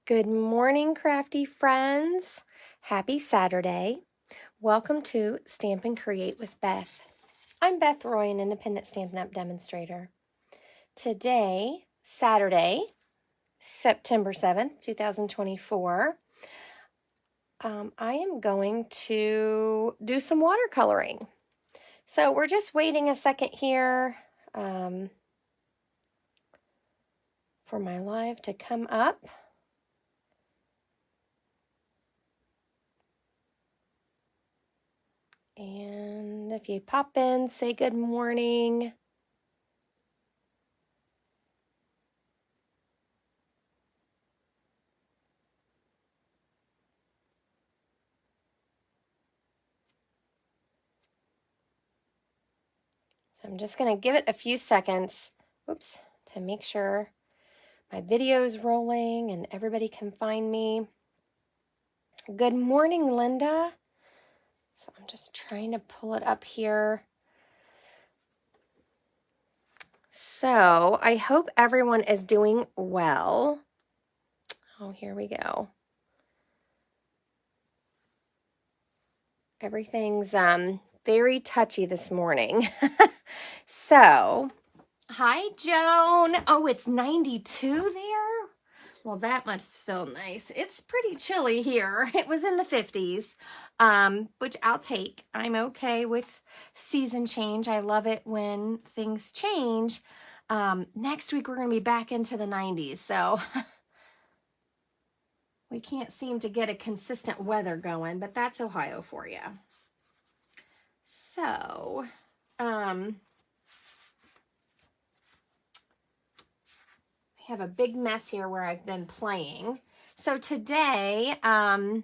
Good morning, crafty friends. Happy Saturday. Welcome to Stamp and Create with Beth. I'm Beth Roy, an independent Stampin' Up! Demonstrator. Today, Saturday, September 7th, 2024, I am going to do some watercoloring. So we're just waiting a second here for my live to come up. And if you pop in, say good morning. So I'm just going to give it a few seconds, whoops, to make sure my video is rolling and everybody can find me. Good morning, Linda. So I'm just trying to pull it up here. So I hope everyone is doing well. Oh, here we go. Everything's very touchy this morning. So, hi, Joan. Oh, it's 92 there? Well, that must feel nice. It's pretty chilly here. It was in the 50s, which I'll take. I'm okay with season change. I love it when things change. Next week, we're going to be back into the 90s, so we can't seem to get a consistent weather going, but that's Ohio for you. So, I have a big mess here where I've been playing. So today, well,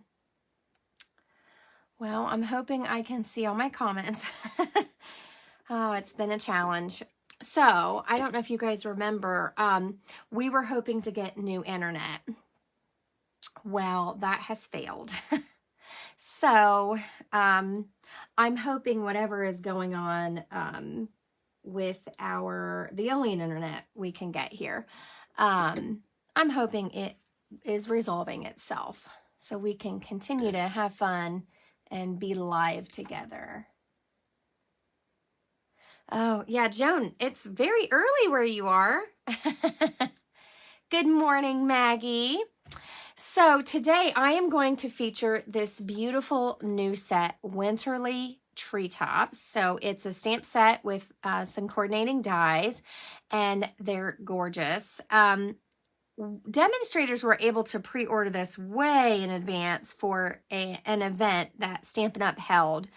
I'm hoping I can see all my comments. Oh, it's been a challenge. So, I don't know if you guys remember, we were hoping to get new internet. Well, that has failed. So, I'm hoping whatever is going on with the only internet we can get here, I'm hoping it is resolving itself so we can continue to have fun and be live together. Oh, yeah, Joan, it's very early where you are. Good morning, Maggie. So today I am going to feature this beautiful new set, Winterly Treetops. So it's a stamp set with some coordinating dies, and they're gorgeous. Demonstrators were able to pre-order this way in advance for an event that Stampin' Up! Held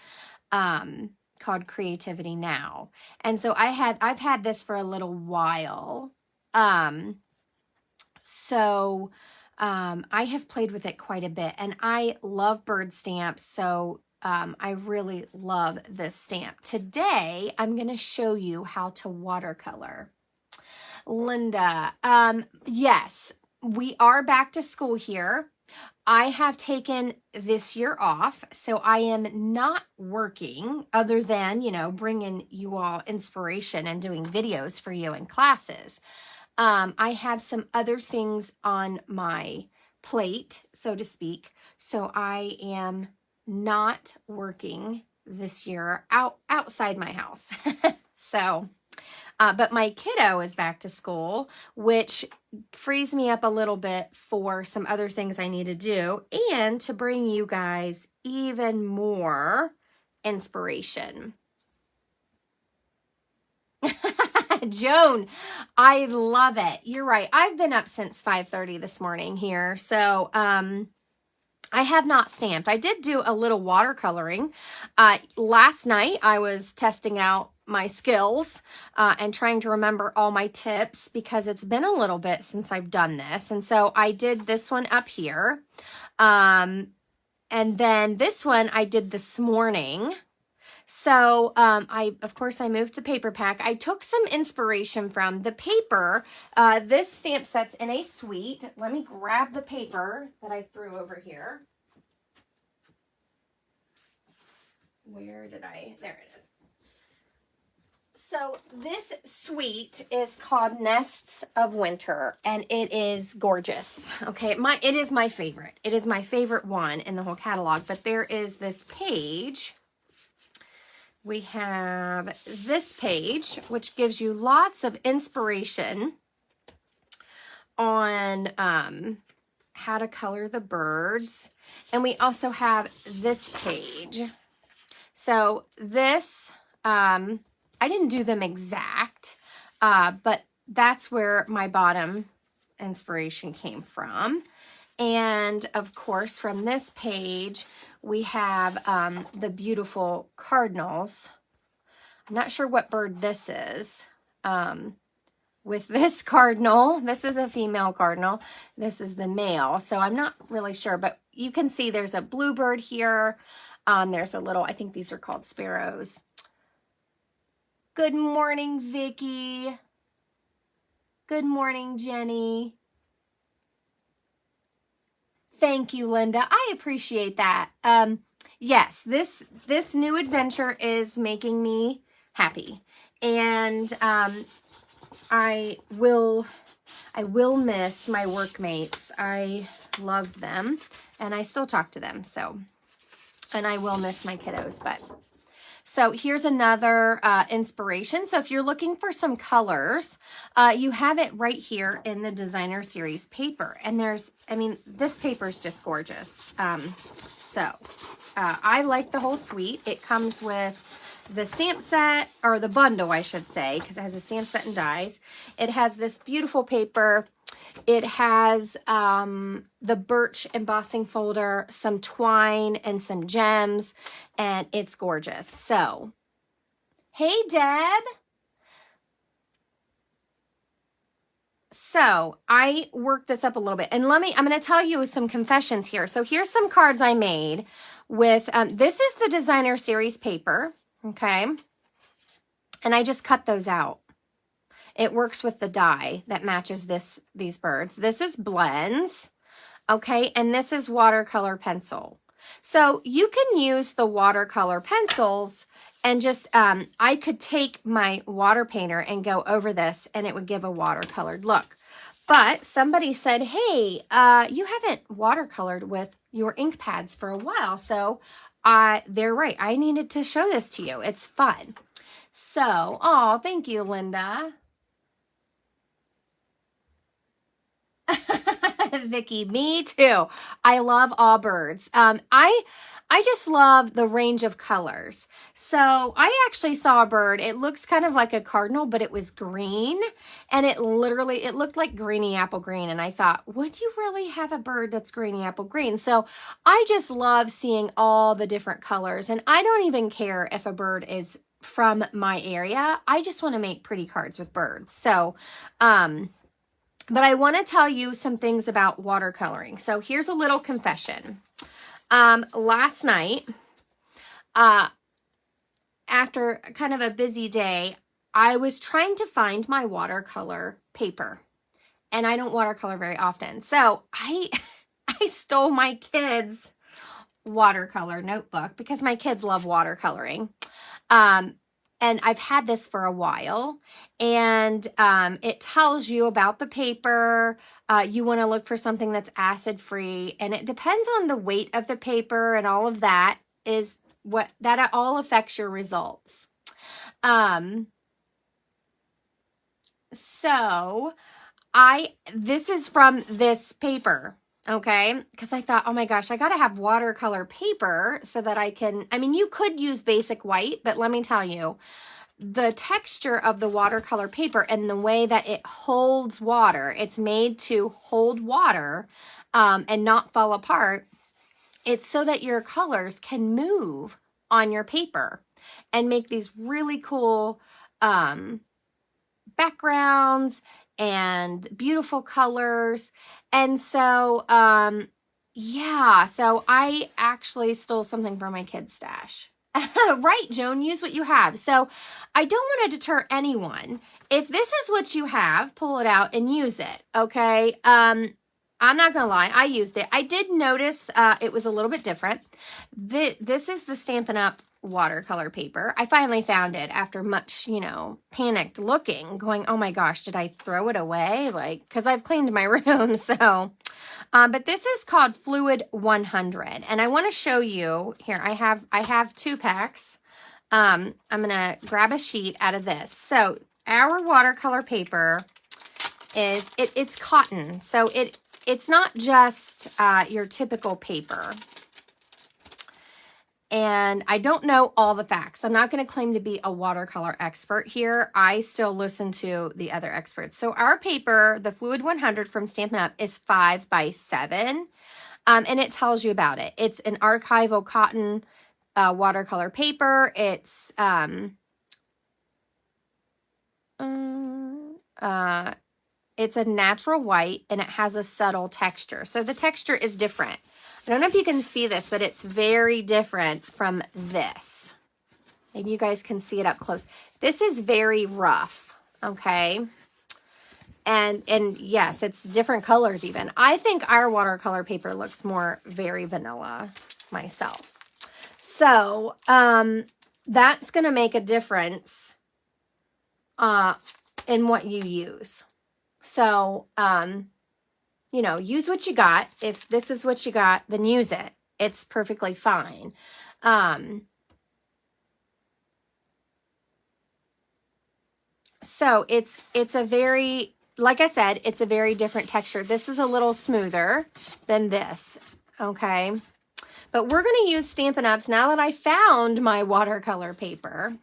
called Creativity Now. And so I've had this for a little while. I have played with it quite a bit, and I love bird stamps, so I really love this stamp. Today, I'm going to show you how to watercolor. Linda, yes, we are back to school here. I have taken this year off, so I am not working other than, bringing you all inspiration and doing videos for you in classes. I have some other things on my plate, so to speak, so I am not working this year outside my house. So, but my kiddo is back to school, which frees me up a little bit for some other things I need to do and to bring you guys even more inspiration. Joan, I love it. You're right. I've been up since 5:30 this morning here. So, I have not stamped. I did do a little watercoloring. Last night, I was testing out my skills and trying to remember all my tips because it's been a little bit since I've done this. And so I did this one up here. And then this one I did this morning. So, of course, I moved the paper pack. I took some inspiration from the paper. This stamp set's in a suite. Let me grab the paper that I threw over here. Where did there it is. So this suite is called Nests of Winter, and it is gorgeous. Okay, it is my favorite. It is my favorite one in the whole catalog, but there is this page. We have this page, which gives you lots of inspiration on how to color the birds. And we also have this page. So this, I didn't do them exact, but that's where my bottom inspiration came from. And of course, from this page, we have the beautiful cardinals. I'm not sure what bird this is. With this cardinal, this is a female cardinal. This is the male. So I'm not really sure, but you can see there's a bluebird here. There's a little, I think these are called sparrows. Good morning, Vicky. Good morning, Jenny. Thank you, Linda. I appreciate that. Yes, this new adventure is making me happy. And I will miss my workmates. I loved them, and I still talk to them. So, and I will miss my kiddos, but. So here's another inspiration. So if you're looking for some colors, you have it right here in the designer series paper. And this paper is just gorgeous. I like the whole suite. It comes with the stamp set, or the bundle, I should say, because it has a stamp set and dies. It has this beautiful paper. It has the birch embossing folder, some twine, and some gems, and it's gorgeous. So, hey, Deb. So, I worked this up a little bit, and I'm going to tell you some confessions here. So, here's some cards I made with, this is the designer series paper, okay? And I just cut those out. It works with the die that matches these birds. This is blends, okay? And this is watercolor pencil. So you can use the watercolor pencils and just, I could take my water painter and go over this and it would give a watercolored look. But somebody said, hey, you haven't watercolored with your ink pads for a while. So they're right. I needed to show this to you. It's fun. So, oh, thank you, Linda. Vicky, me too. I love all birds. I just love the range of colors. So I actually saw a bird. It looks kind of like a cardinal, but it was green, and it looked like greeny apple green. And I thought, would you really have a bird that's greeny apple green? So I just love seeing all the different colors, and I don't even care if a bird is from my area. I just want to make pretty cards with birds. So, but I want to tell you some things about watercoloring. So here's a little confession. Last night, after kind of a busy day, I was trying to find my watercolor paper, and I don't watercolor very often. So I stole my kids' watercolor notebook because my kids love watercoloring. And I've had this for a while, and it tells you about the paper. You want to look for something that's acid-free, and it depends on the weight of the paper, and all of that that all affects your results. So this is from this paper. Okay, because I thought, oh my gosh, I got to have watercolor paper so that I can, you could use basic white, but let me tell you, the texture of the watercolor paper and the way that it holds water, it's made to hold water and not fall apart. It's so that your colors can move on your paper and make these really cool backgrounds and beautiful colors. And so, yeah, so I actually stole something from my kid's stash. Right, Joan, use what you have. So I don't want to deter anyone. If this is what you have, pull it out and use it, okay? I'm not gonna lie, I used it. I did notice it was a little bit different. This is the Stampin' Up watercolor paper. I finally found it after much, you know, panicked looking, going, oh my gosh, did I throw it away? Like, because I've cleaned my room, so. But this is called Fluid 100, and I want to show you here. I have 2 packs. I'm gonna grab a sheet out of this. So our watercolor paper is it's cotton, so it's not just your typical paper. And I don't know all the facts. I'm not going to claim to be a watercolor expert here. I still listen to the other experts. So our paper, the Fluid 100 from Stampin' Up, is 5 by 7. And it tells you about it. It's an archival cotton watercolor paper. It's it's a natural white, and it has a subtle texture. So the texture is different. I don't know if you can see this, but it's very different from this. Maybe you guys can see it up close. This is very rough, okay? And yes, it's different colors even. I think our watercolor paper looks more very vanilla myself. So that's going to make a difference in what you use. So, you know, use what you got. If this is what you got, then use it. It's perfectly fine. So it's a very, like I said, it's a very different texture. This is a little smoother than this, okay? But we're going to use Stampin' Up's. Now that I found my watercolor paper,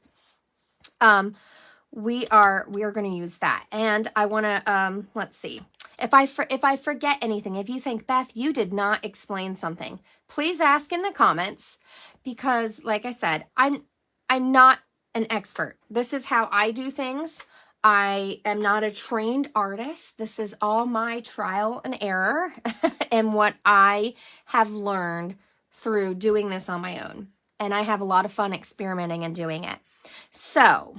we are going to use that. And I want to, let's see. If I forget anything, if you think, Beth, you did not explain something, please ask in the comments, because like I said, I'm not an expert. This is how I do things. I am not a trained artist. This is all my trial and error and what I have learned through doing this on my own. And I have a lot of fun experimenting and doing it. So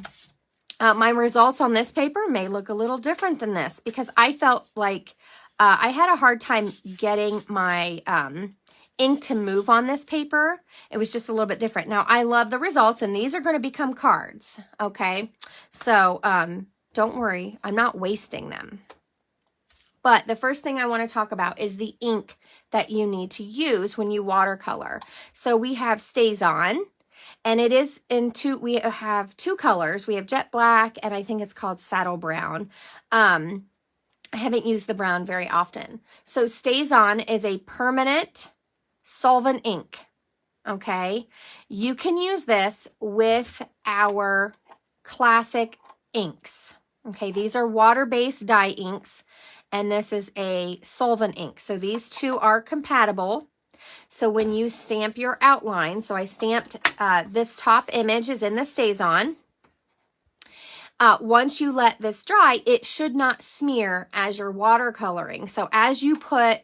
my results on this paper may look a little different than this, because I felt like I had a hard time getting my ink to move on this paper. It was just a little bit different. Now, I love the results, and these are going to become cards, okay? So don't worry, I'm not wasting them. But the first thing I want to talk about is the ink that you need to use when you watercolor. So we have Staz On. And it is we have 2 colors. We have jet black, and I think it's called saddle brown. I haven't used the brown very often. So Staz On is a permanent solvent ink, okay? You can use this with our classic inks, okay? These are water-based dye inks, and this is a solvent ink. So these 2 are compatible. So when you stamp your outline, so I stamped this top image is in the Staz On. Once you let this dry, it should not smear as you're watercoloring. So as you put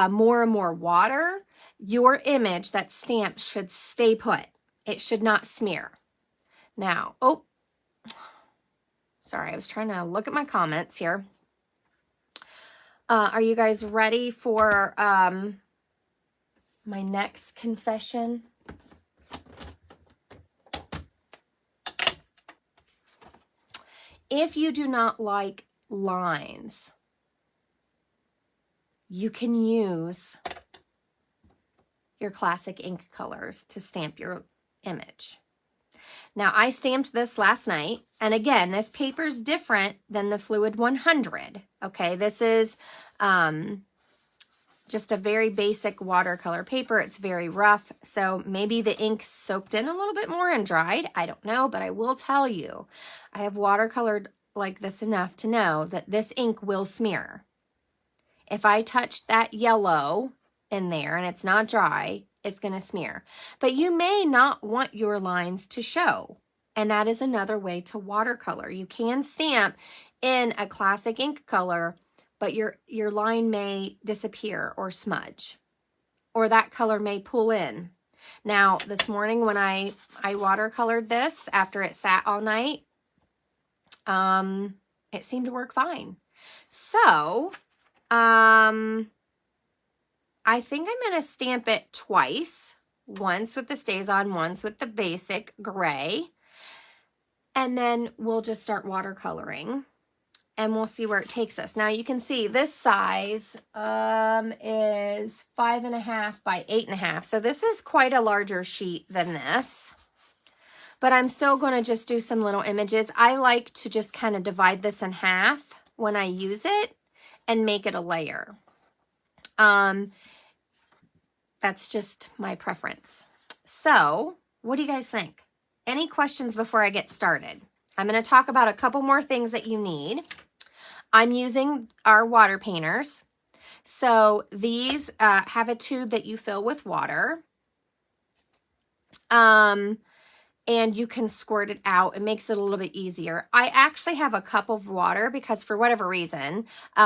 more and more water, your image that's stamped should stay put. It should not smear. Now, oh, sorry, I was trying to look at my comments here. Are you guys ready for my next confession? If you do not like lines, you can use your classic ink colors to stamp your image. Now, I stamped this last night, and again, this paper's different than the Fluid 100, okay? This is just a very basic watercolor paper. It's very rough, so maybe the ink soaked in a little bit more and dried. I don't know, but I will tell you, I have watercolored like this enough to know that this ink will smear. If I touch that yellow in there and it's not dry, it's going to smear. But you may not want your lines to show, and that is another way to watercolor. You can stamp in a classic ink color, but your line may disappear or smudge, or that color may pull in. Now, this morning when I watercolored this after it sat all night, it seemed to work fine. So, I think I'm going to stamp it twice. Once with the Staz On, once with the basic gray. And then we'll just start watercoloring. And we'll see where it takes us. Now you can see this size is 5.5 by 8.5. So this is quite a larger sheet than this. But I'm still going to just do some little images. I like to just kind of divide this in half when I use it and make it a layer. That's just my preference. So what do you guys think? Any questions before I get started? I'm going to talk about a couple more things that you need. I'm using our water painters. So these have a tube that you fill with water. And you can squirt it out. It makes it a little bit easier. I actually have a cup of water because for whatever reason,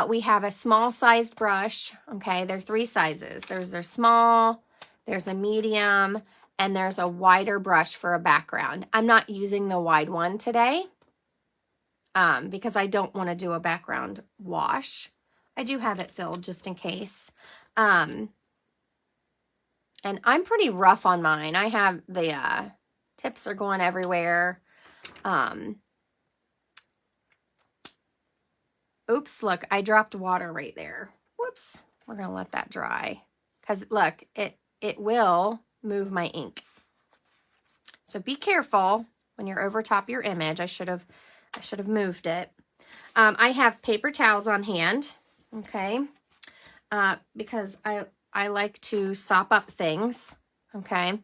we have a small sized brush. Okay, there are 3 sizes. There's a small, there's a medium, and there's a wider brush for a background. I'm not using the wide one today. Because I don't want to do a background wash. I do have it filled just in case. And I'm pretty rough on mine. I have the tips are going everywhere. Oops, look, I dropped water right there. Whoops, we're going to let that dry. Because look, it will move my ink. So be careful when you're over top your image. I should have moved it. I have paper towels on hand, okay, because I like to sop up things, okay.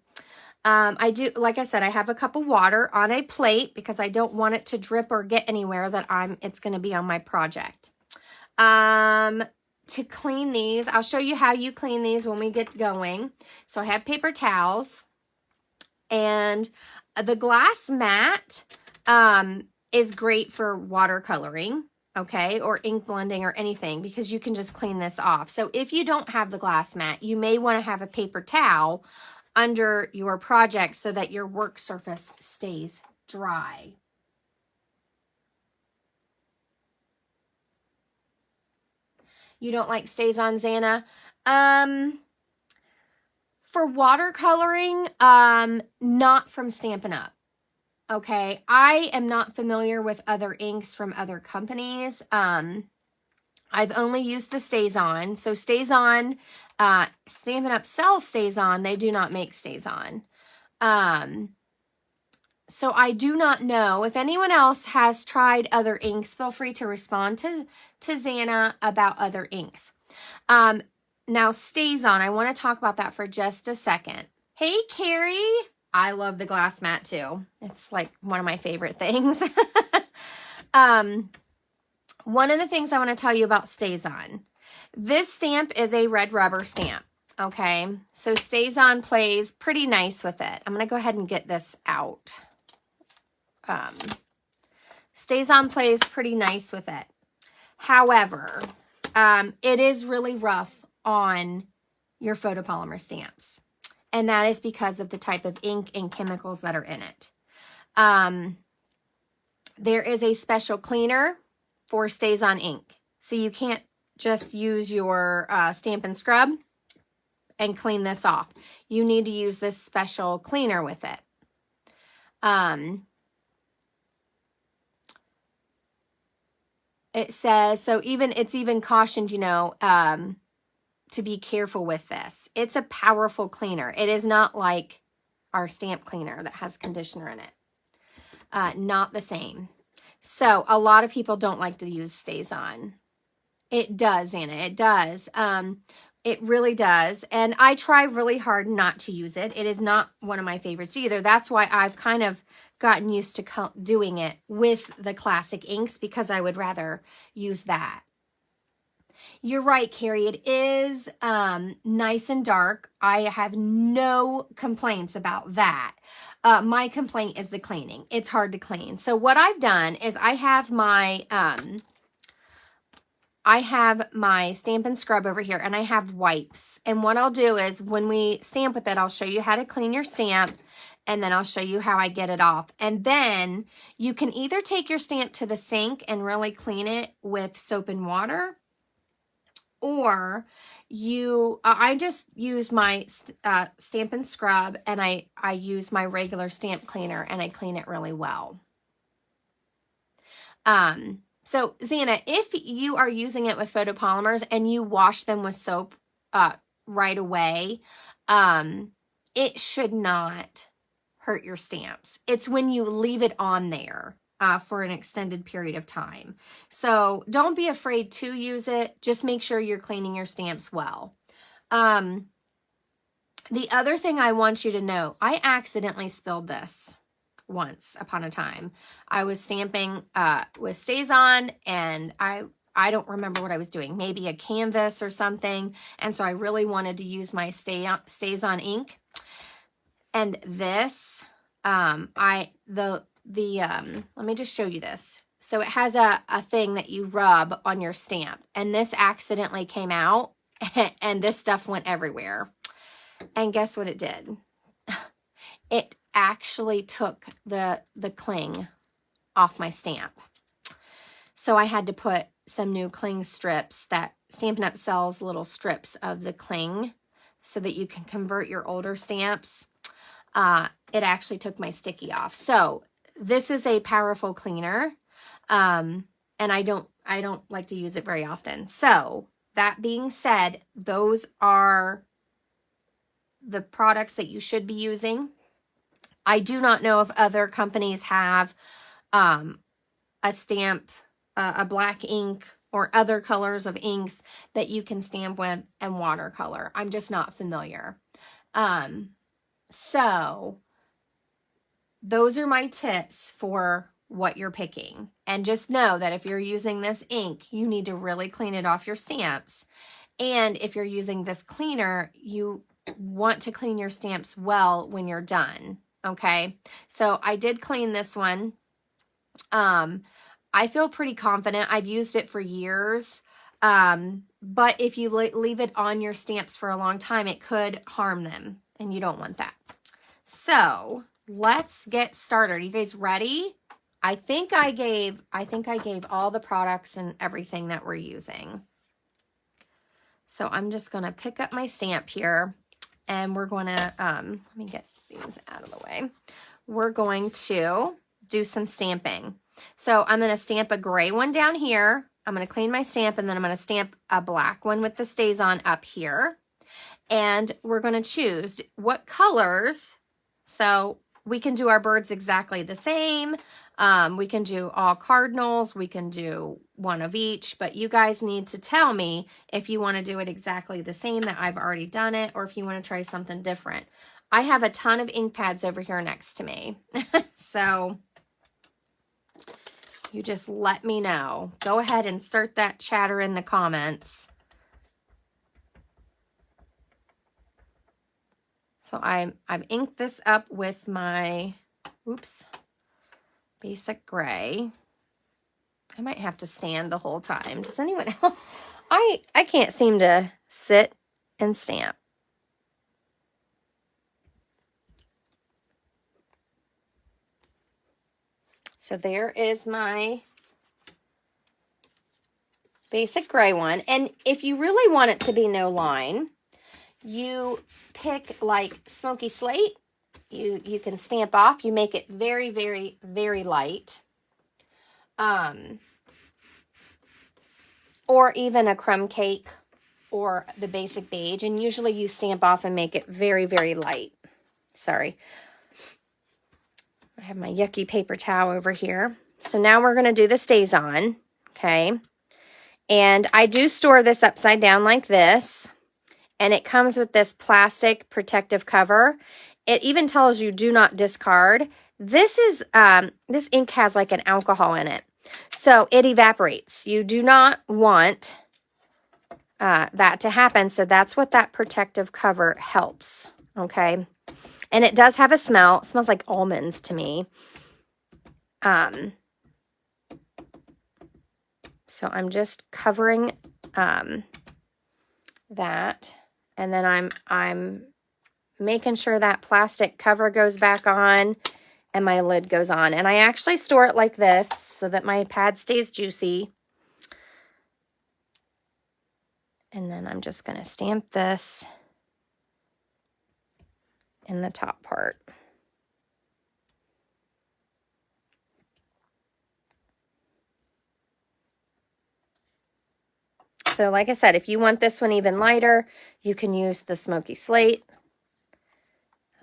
I do, like I said, I have a cup of water on a plate because I don't want it to drip or get anywhere that it's going to be on my project. To clean these, I'll show you how you clean these when we get going. So I have paper towels, and the glass mat, is great for watercoloring, okay, or ink blending or anything because you can just clean this off. So if you don't have the glass mat, you may want to have a paper towel under your project so that your work surface stays dry. You don't like Staz On, Xana? For watercoloring, not from Stampin' Up. Okay, I am not familiar with other inks from other companies. I've only used the Staz On. So Staz On, Stampin' Up sells Staz On. They do not make Staz On. So I do not know. If anyone else has tried other inks, feel free to respond to Xana about other inks. Now Staz On, I want to talk about that for just a second. Hey, Carrie. I love the glass mat too. It's like one of my favorite things. One of the things I want to tell you about Staz On. This stamp is a red rubber stamp. Okay, so Staz On plays pretty nice with it. I'm going to go ahead and get this out. Staz On plays pretty nice with it. However, it is really rough on your photopolymer stamps. And that is because of the type of ink and chemicals that are in it. There is a special cleaner for Staz On ink. So you can't just use your Stampin' Scrub and clean this off. You need to use this special cleaner with it. It says, so it's even cautioned, you know, to be careful with this. It's a powerful cleaner. It is not like our stamp cleaner that has conditioner in it. Not the same. So a lot of people don't like to use Staz On. It does, Anna. It does. It really does. And I try really hard not to use it. It is not one of my favorites either. That's why I've kind of gotten used to doing it with the classic inks because I would rather use that. You're right, Carrie. It is nice and dark. I have no complaints about that. My complaint is the cleaning. It's hard to clean. So what I've done is I have my Stampin' Scrub over here, and I have wipes. And what I'll do is when we stamp with it, I'll show you how to clean your stamp, and then I'll show you how I get it off. And then you can either take your stamp to the sink and really clean it with soap and water, or I just use my Stampin' Scrub, and I use my regular stamp cleaner, and I clean it really well. So Xana, if you are using it with photopolymers and you wash them with soap right away, it should not hurt your stamps. It's when you leave it on there for an extended period of time. So don't be afraid to use it. Just make sure you're cleaning your stamps well. The other thing I want you to know, I accidentally spilled this once upon a time. I was stamping with Stays On, and I don't remember what I was doing, maybe a canvas or something. And so I really wanted to use my Stays On ink. And this, let me just show you this. So it has a thing that you rub on your stamp, and this accidentally came out, and this stuff went everywhere. And guess what it did? It actually took the cling off my stamp. So I had to put some new cling strips. That Stampin' Up! Sells little strips of the cling so that you can convert your older stamps. It actually took my sticky off. So this is a powerful cleaner, and I don't like to use it very often. So that being said, those are the products that you should be using. I do not know if other companies have a stamp, a black ink, or other colors of inks that you can stamp with and watercolor. I'm just not familiar. So those are my tips for what you're picking. And just know that if you're using this ink, you need to really clean it off your stamps. And if you're using this cleaner, you want to clean your stamps well when you're done. Okay, so I did clean this one. I feel pretty confident. I've used it for years. But if you leave it on your stamps for a long time, it could harm them, and you don't want that. So let's get started. Are you guys ready? I think I gave all the products and everything that we're using. So I'm just going to pick up my stamp here, and we're going to, let me get these out of the way. We're going to do some stamping. So I'm going to stamp a gray one down here. I'm going to clean my stamp, and then I'm going to stamp a black one with the Stays On up here. And we're going to choose what colors. So we can do our birds exactly the same. We can do all cardinals. We can do one of each, but you guys need to tell me if you want to do it exactly the same that I've already done it, or if you want to try something different. I have a ton of ink pads over here next to me. So you just let me know. Go ahead and start that chatter in the comments. So I've inked this up with my, basic gray. I might have to stand the whole time. Does anyone else? I can't seem to sit and stamp. So there is my basic gray one. And if you really want it to be no line, you pick like Smoky Slate. You can stamp off. You make it very, very, very light. Or even a crumb cake or the basic beige. And usually you stamp off and make it very, very light. Sorry. I have my yucky paper towel over here. So now we're going to do the Stays On. Okay. And I do store this upside down like this. And it comes with this plastic protective cover. It even tells you do not discard. This is this ink has like an alcohol in it, so it evaporates. You do not want that to happen. So that's what that protective cover helps. Okay, and it does have a smell. It smells like almonds to me. So I'm just covering that. And then I'm making sure that plastic cover goes back on and my lid goes on. And I actually store it like this so that my pad stays juicy. And then I'm just going to stamp this in the top part. So like I said, if you want this one even lighter, you can use the Smoky Slate.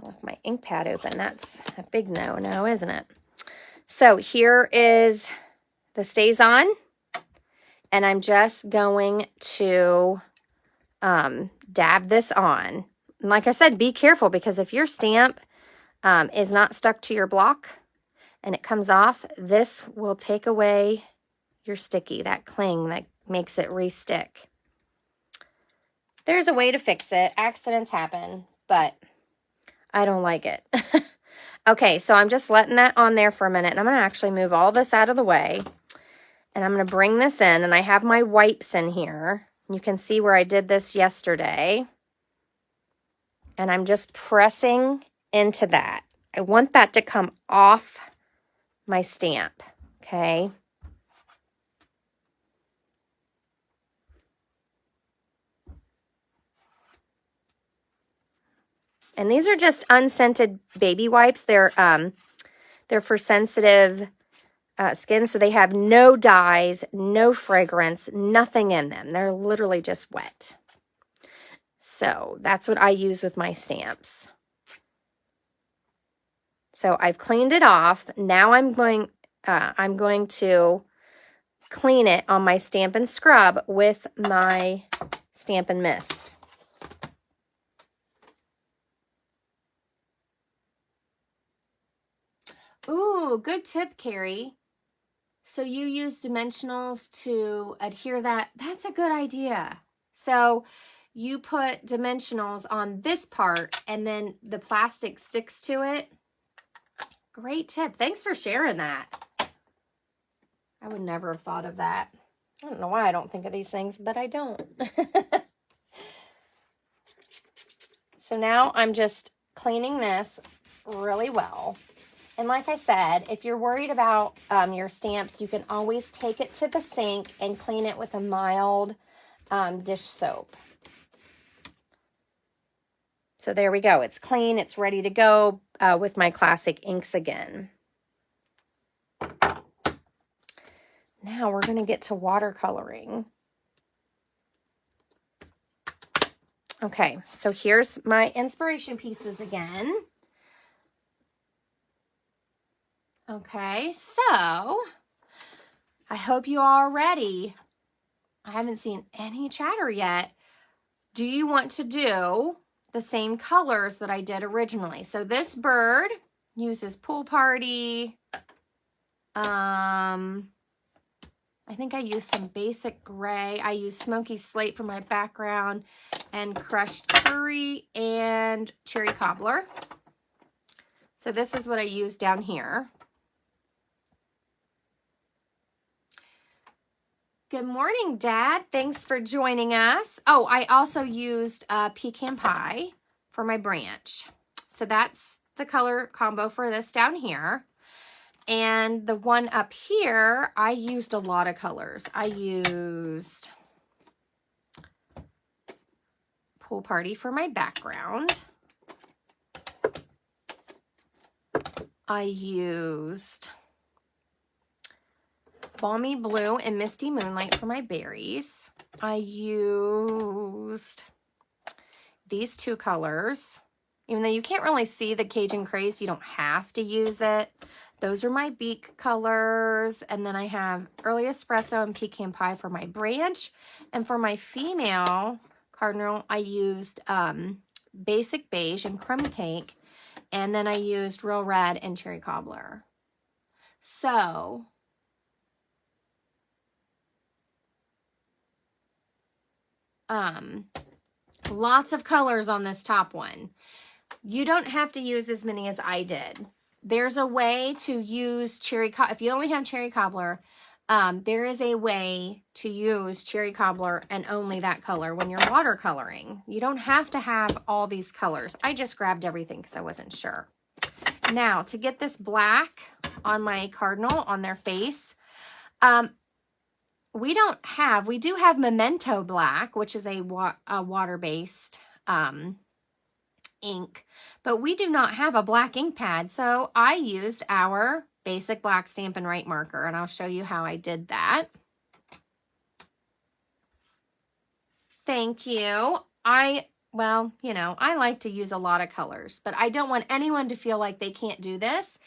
I left my ink pad open. That's a big no-no, isn't it? So here is the Staz On. And I'm just going to dab this on. And like I said, be careful, because if your stamp is not stuck to your block and it comes off, this will take away your sticky, that cling that makes it re-stick. There's a way to fix it. Accidents happen, but I don't like it. Okay, so I'm just letting that on there for a minute, and I'm going to actually move all this out of the way. And I'm going to bring this in, and I have my wipes in here. You can see where I did this yesterday. And I'm just pressing into that. I want that to come off my stamp, okay? And these are just unscented baby wipes. They're for sensitive skin, so they have no dyes, no fragrance, nothing in them. They're literally just wet. So that's what I use with my stamps. So I've cleaned it off. Now I'm going to clean it on my Stampin' Scrub with my Stampin' Mist. Ooh, good tip, Carrie. So you use dimensionals to adhere that. That's a good idea. So you put dimensionals on this part and then the plastic sticks to it. Great tip. Thanks for sharing that. I would never have thought of that. I don't know why I don't think of these things, but I don't. So now I'm just cleaning this really well. And like I said, if you're worried about your stamps, you can always take it to the sink and clean it with a mild dish soap. So there we go. It's clean. It's ready to go with my classic inks again. Now we're going to get to watercoloring. Okay, so here's my inspiration pieces again. Okay, so I hope you all are ready. I haven't seen any chatter yet. Do you want to do the same colors that I did originally? So this bird uses Pool Party. I think I used some basic gray. I used Smoky Slate for my background and crushed curry and cherry cobbler. So this is what I used down here. Good morning, Dad. Thanks for joining us. Oh, I also used pecan pie for my branch. So that's the color combo for this down here. And the one up here, I used a lot of colors. I used Pool Party for my background. I used Balmy Blue and Misty Moonlight for my berries. I used these two colors. Even though you can't really see the Cajun Craze, you don't have to use it. Those are my beak colors. And then I have Early Espresso and Pecan Pie for my branch. And for my female cardinal, I used Basic Beige and Crumb Cake. And then I used Real Red and Cherry Cobbler. So lots of colors on this top one. You don't have to use as many as I did. There's a way to use if you only have cherry cobbler, there is a way to use cherry cobbler and only that color when you're watercoloring. You don't have to have all these colors. I just grabbed everything because I wasn't sure. Now, to get this black on my cardinal, on their face, we do have Memento Black, which is a water-based ink, but we do not have a black ink pad. So I used our basic black Stampin' Up marker, and I'll show you how I did that. Thank you. Well, you know, I like to use a lot of colors, but I don't want anyone to feel like they can't do this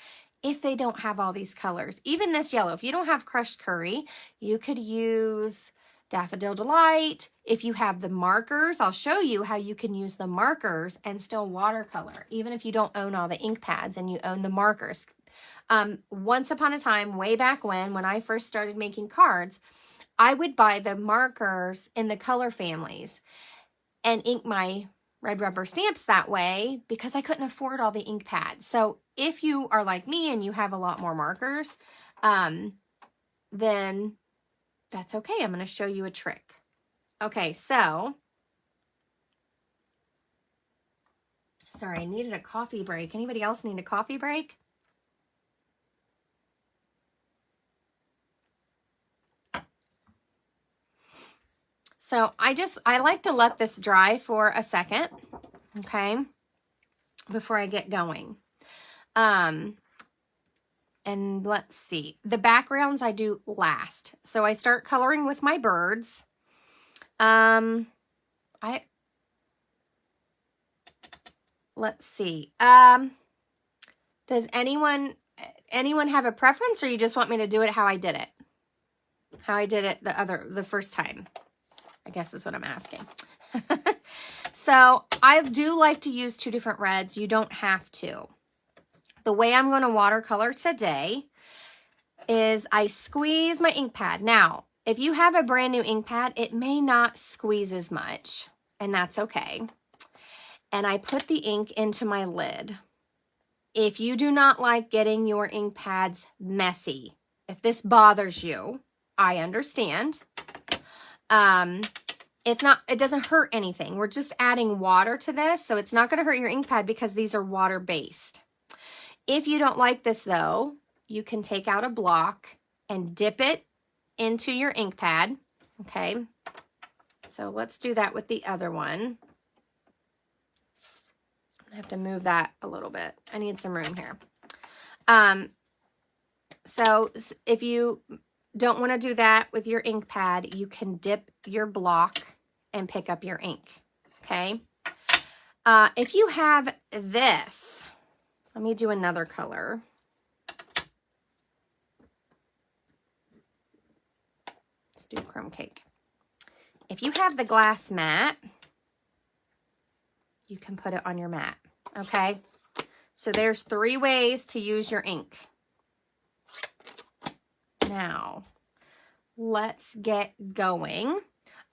if they don't have all these colors. Even this yellow, if you don't have crushed curry, you could use Daffodil Delight. If you have the markers, I'll show you how you can use the markers and still watercolor, even if you don't own all the ink pads and you own the markers. Once upon a time, way back when I first started making cards, I would buy the markers in the color families and ink my red rubber stamps that way because I couldn't afford all the ink pads. So if you are like me and you have a lot more markers, then that's okay. I'm going to show you a trick. Okay, so, sorry, I needed a coffee break. Anybody else need a coffee break? So I like to let this dry for a second, okay, before I get going. And let's see, the backgrounds I do last. So I start coloring with my birds. Let's see. Does anyone have a preference, or you just want me to do it how I did it? How I did it the first time, I guess is what I'm asking. So I do like to use 2 different reds. You don't have to. The way I'm going to watercolor today is I squeeze my ink pad. Now, if you have a brand new ink pad, it may not squeeze as much, and that's okay. And I put the ink into my lid. If you do not like getting your ink pads messy, if this bothers you, I understand. It doesn't hurt anything. We're just adding water to this, so it's not going to hurt your ink pad because these are water-based. If you don't like this, though, you can take out a block and dip it into your ink pad, okay? So let's do that with the other one. I have to move that a little bit. I need some room here. So if you don't want to do that with your ink pad, you can dip your block and pick up your ink, okay? If you have this, let me do another color. Let's do crumb cake. If you have the glass mat, you can put it on your mat, okay? So there's 3 ways to use your ink. Now, let's get going.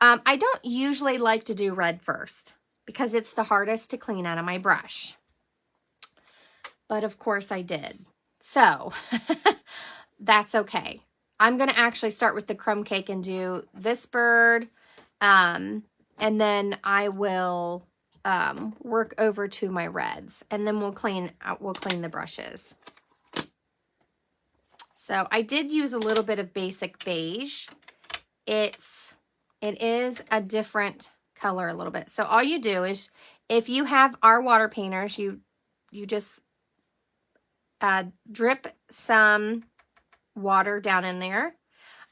I don't usually like to do red first because it's the hardest to clean out of my brush. But of course I did. So that's okay. I'm going to actually start with the crumb cake and do this bird. And then I will work over to my reds, and then we'll clean the brushes. So I did use a little bit of basic beige. It is a different color a little bit. So all you do is, if you have our water painters, you just drip some water down in there.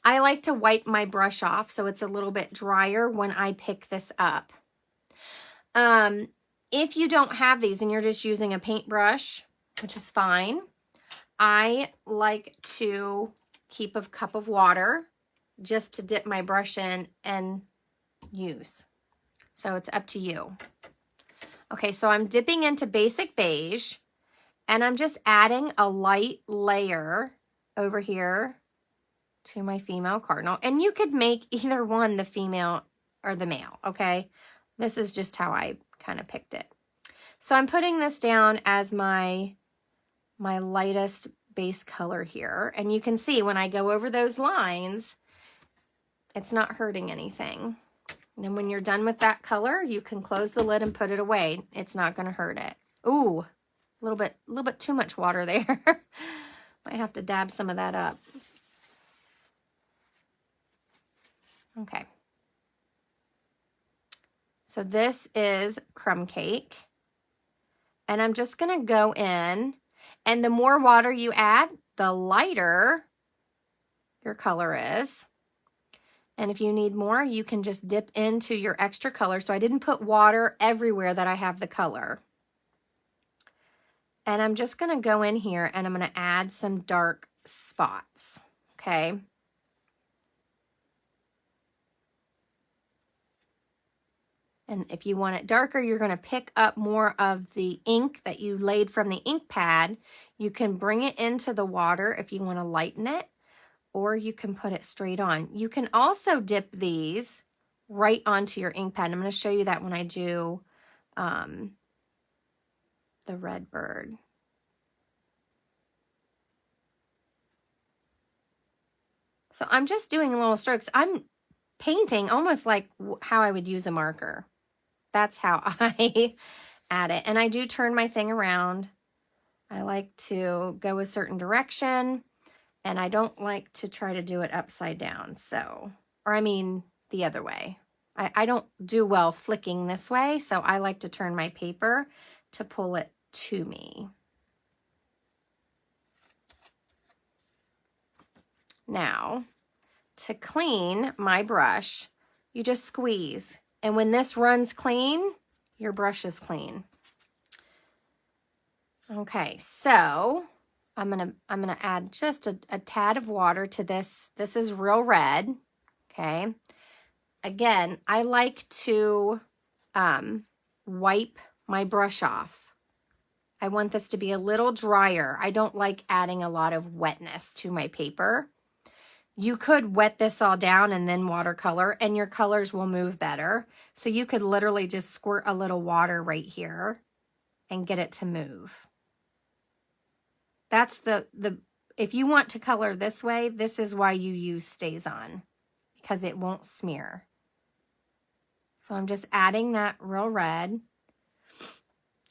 I like to wipe my brush off so it's a little bit drier when I pick this up. If you don't have these and you're just using a paintbrush, which is fine, I like to keep a cup of water just to dip my brush in and use. So it's up to you. Okay, so I'm dipping into basic beige, and I'm just adding a light layer over here to my female cardinal. And you could make either one the female or the male, okay? This is just how I kind of picked it. So I'm putting this down as my lightest base color here. And you can see when I go over those lines, it's not hurting anything. And then when you're done with that color, you can close the lid and put it away. It's not going to hurt it. Ooh, a little bit too much water there. Might have to dab some of that up. Okay. So this is crumb cake. And I'm just going to go in, and the more water you add, the lighter your color is. And if you need more, you can just dip into your extra color. So I didn't put water everywhere that I have the color. And I'm just going to go in here and I'm going to add some dark spots. Okay. And if you want it darker, you're going to pick up more of the ink that you laid from the ink pad. You can bring it into the water if you want to lighten it, or you can put it straight on. You can also dip these right onto your ink pad. I'm going to show you that when I do the red bird. So I'm just doing little strokes. I'm painting almost like how I would use a marker. That's how I add it. And I do turn my thing around. I like to go a certain direction, and I don't like to try to do it upside down. So, or I mean the other way. I don't do well flicking this way, so I like to turn my paper to pull it to me. Now, to clean my brush, you just squeeze. And when this runs clean, your brush is clean. Okay, so I'm gonna add just a tad of water to this. This is real red. Okay. Again, I like to wipe my brush off. I want this to be a little drier. I don't like adding a lot of wetness to my paper. You could wet this all down and then watercolor, and your colors will move better. So you could literally just squirt a little water right here and get it to move. That's if you want to color this way, this is why you use Staz On, because it won't smear. So I'm just adding that real red.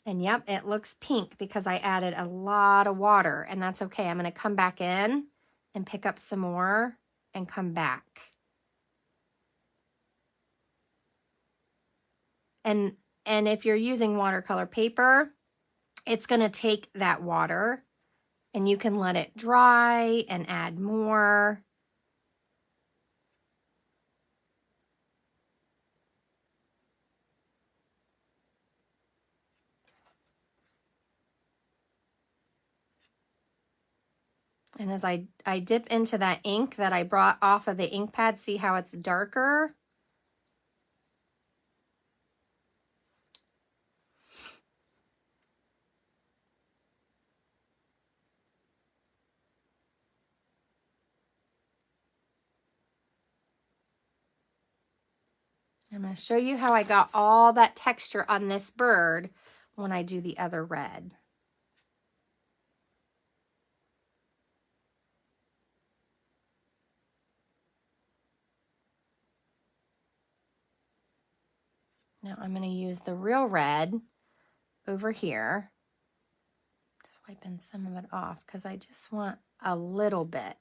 And yep, it looks pink because I added a lot of water, and that's okay. I'm going to come back in and pick up some more and come back. And if you're using watercolor paper, it's going to take that water and you can let it dry and add more. And as I dip into that ink that I brought off of the ink pad, see how it's darker? I'm going to show you how I got all that texture on this bird when I do the other red. Now I'm going to use the real red over here. Just wiping some of it off because I just want a little bit.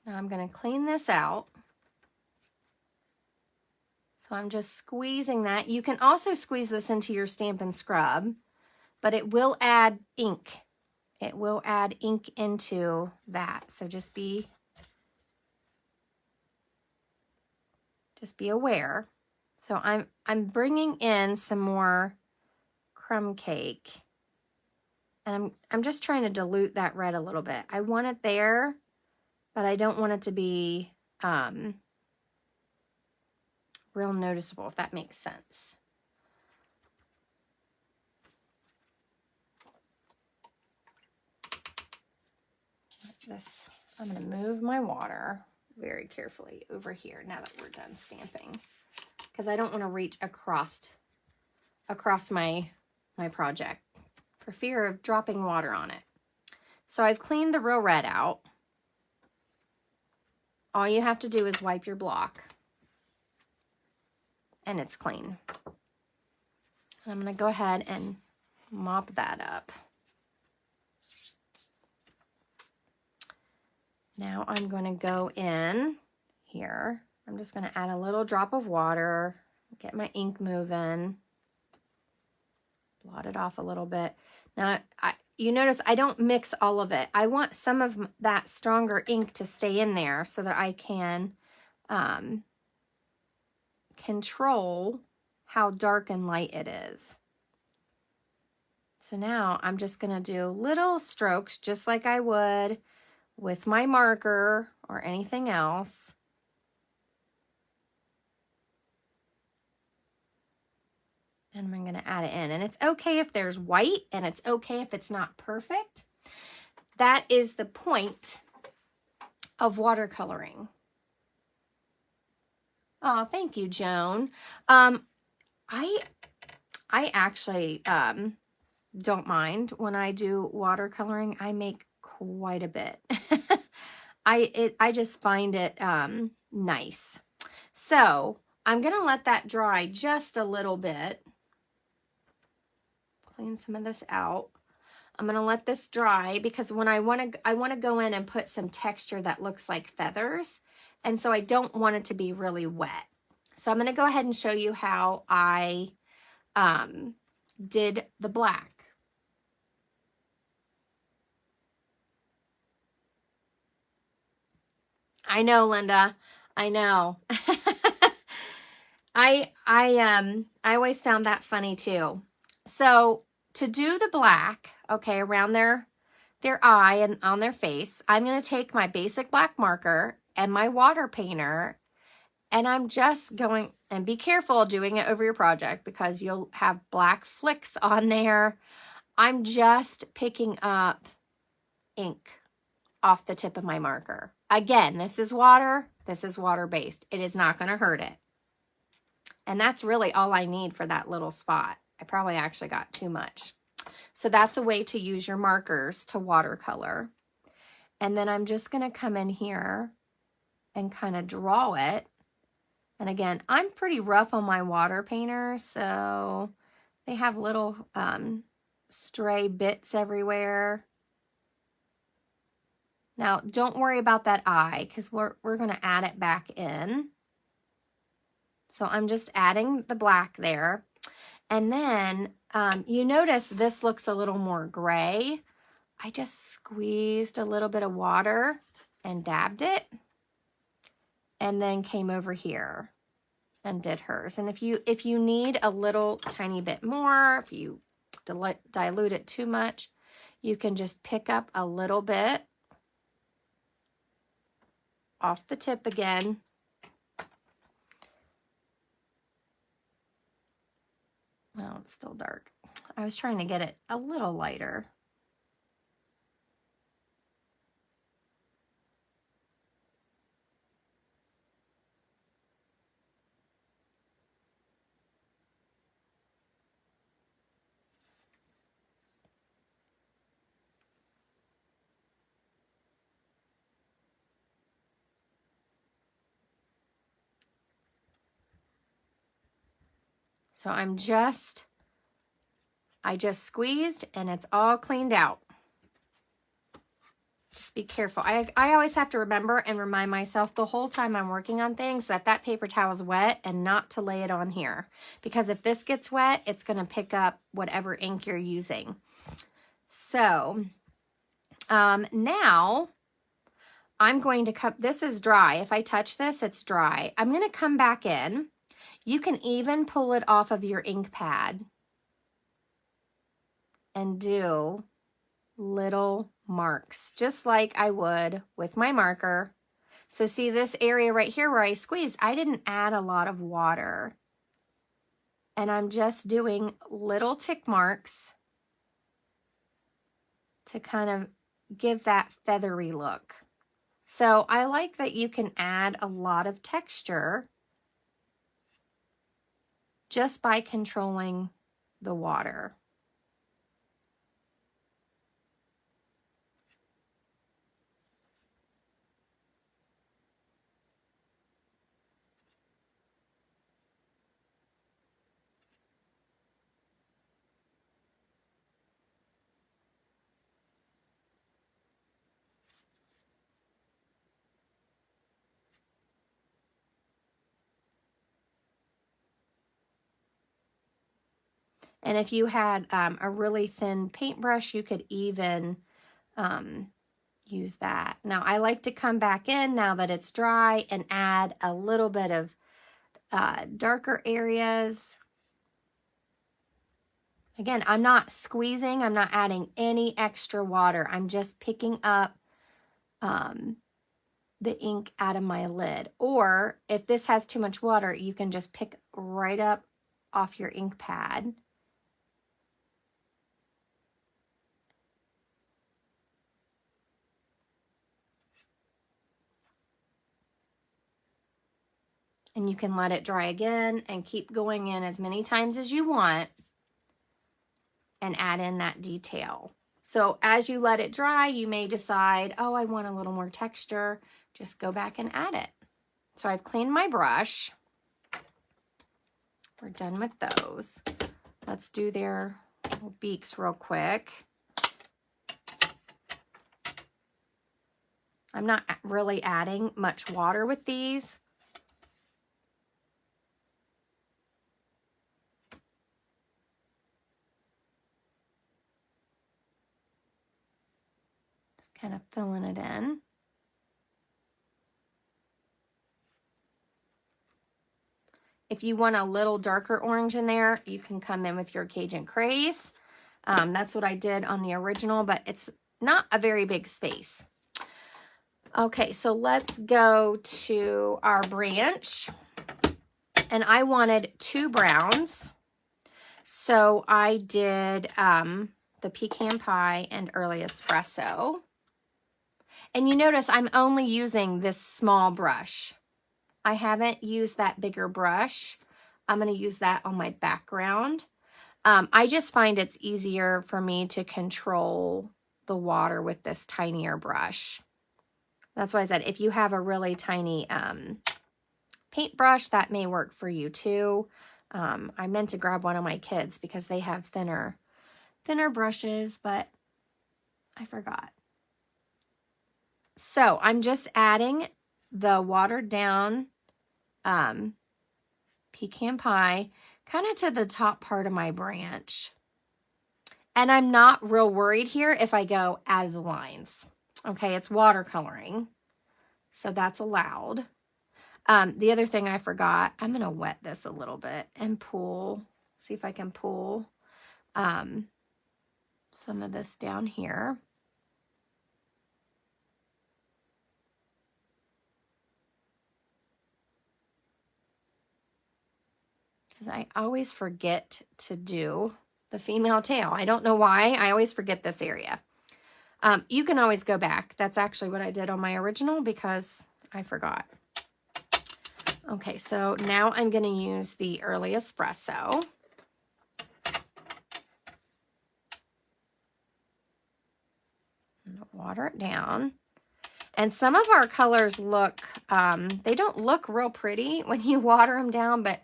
Now I'm going to clean this out. So I'm just squeezing that. You can also squeeze this into your Stampin' Scrub, but it will add ink. It will add ink into that. So just be aware. So I'm bringing in some more crumb cake, and I'm just trying to dilute that red a little bit. I want it there, but I don't want it to be real noticeable, if that makes sense. This, I'm going to move my water very carefully over here now that we're done stamping, because I don't want to reach across my project for fear of dropping water on it. So I've cleaned the real red out. All you have to do is wipe your block and it's clean. And I'm going to go ahead and mop that up. Now I'm going to go in here. I'm just going to add a little drop of water, get my ink moving, blot it off a little bit. Now, you notice I don't mix all of it. I want some of that stronger ink to stay in there so that I can control how dark and light it is. So now I'm just going to do little strokes just like I would with my marker or anything else. And I'm going to add it in. And it's okay if there's white, and it's okay if it's not perfect. That is the point of watercoloring. Oh, thank you, Joan. I actually don't mind when I do watercoloring. I make quite a bit. I just find it nice. So I'm gonna let that dry just a little bit. Clean some of this out. I'm gonna let this dry because when I want to go in and put some texture that looks like feathers, and so I don't want it to be really wet. So I'm gonna go ahead and show you how I did the black. I know, Linda. I know. I always found that funny too. So to do the black, okay, around their eye and on their face, I'm going to take my basic black marker and my water painter, and I'm just going, and be careful doing it over your project because you'll have black flicks on there. I'm just picking up ink off the tip of my marker. Again, this is water-based. It is not going to hurt it. And that's really all I need for that little spot. I probably actually got too much. So that's a way to use your markers to watercolor. And then I'm just going to come in here and kind of draw it. And again, I'm pretty rough on my water painter, so they have little stray bits everywhere. Now, don't worry about that eye because we're going to add it back in. So I'm just adding the black there. And then you notice this looks a little more gray. I just squeezed a little bit of water and dabbed it. And then came over here and did hers. And if you need a little tiny bit more, if you dilute it too much, you can just pick up a little bit off the tip again. Well, it's still dark. I was trying to get it a little lighter. So I just squeezed and it's all cleaned out. Just be careful. I always have to remember and remind myself the whole time I'm working on things that paper towel is wet and not to lay it on here. Because if this gets wet, it's going to pick up whatever ink you're using. So now I'm going to come, this is dry. If I touch this, it's dry. I'm going to come back in. You can even pull it off of your ink pad and do little marks, just like I would with my marker. So see this area right here where I squeezed, I didn't add a lot of water. And I'm just doing little tick marks to kind of give that feathery look. So I like that you can add a lot of texture just by controlling the water. And if you had a really thin paintbrush, you could even use that. Now, I like to come back in now that it's dry and add a little bit of darker areas. Again, I'm not squeezing. I'm not adding any extra water. I'm just picking up the ink out of my lid. Or if this has too much water, you can just pick right up off your ink pad. And you can let it dry again and keep going in as many times as you want and add in that detail. So as you let it dry, you may decide, oh, I want a little more texture. Just go back and add it. So I've cleaned my brush. We're done with those. Let's do their little beaks real quick. I'm not really adding much water with these. Just kind of filling it in. If you want a little darker orange in there, you can come in with your Cajun Craze. That's what I did on the original, but it's not a very big space. Okay, so let's go to our branch. And I wanted 2 browns. So I did the Pecan Pie and Early Espresso. And you notice I'm only using this small brush. I haven't used that bigger brush. I'm going to use that on my background. I just find it's easier for me to control the water with this tinier brush. That's why I said if you have a really tiny paintbrush, that may work for you too. I meant to grab one of my kids because they have thinner brushes, but I forgot. So I'm just adding the watered down Pecan Pie kind of to the top part of my branch. And I'm not real worried here if I go out of the lines. Okay, it's watercoloring, so that's allowed. The other thing I forgot, I'm going to wet this a little bit and pull, see if I can pull some of this down here. Because I always forget to do the female tail. I don't know why. I always forget this area. You can always go back. That's actually what I did on my original because I forgot. Okay, so now I'm going to use the Early Espresso. Water it down. And some of our colors look, they don't look real pretty when you water them down, but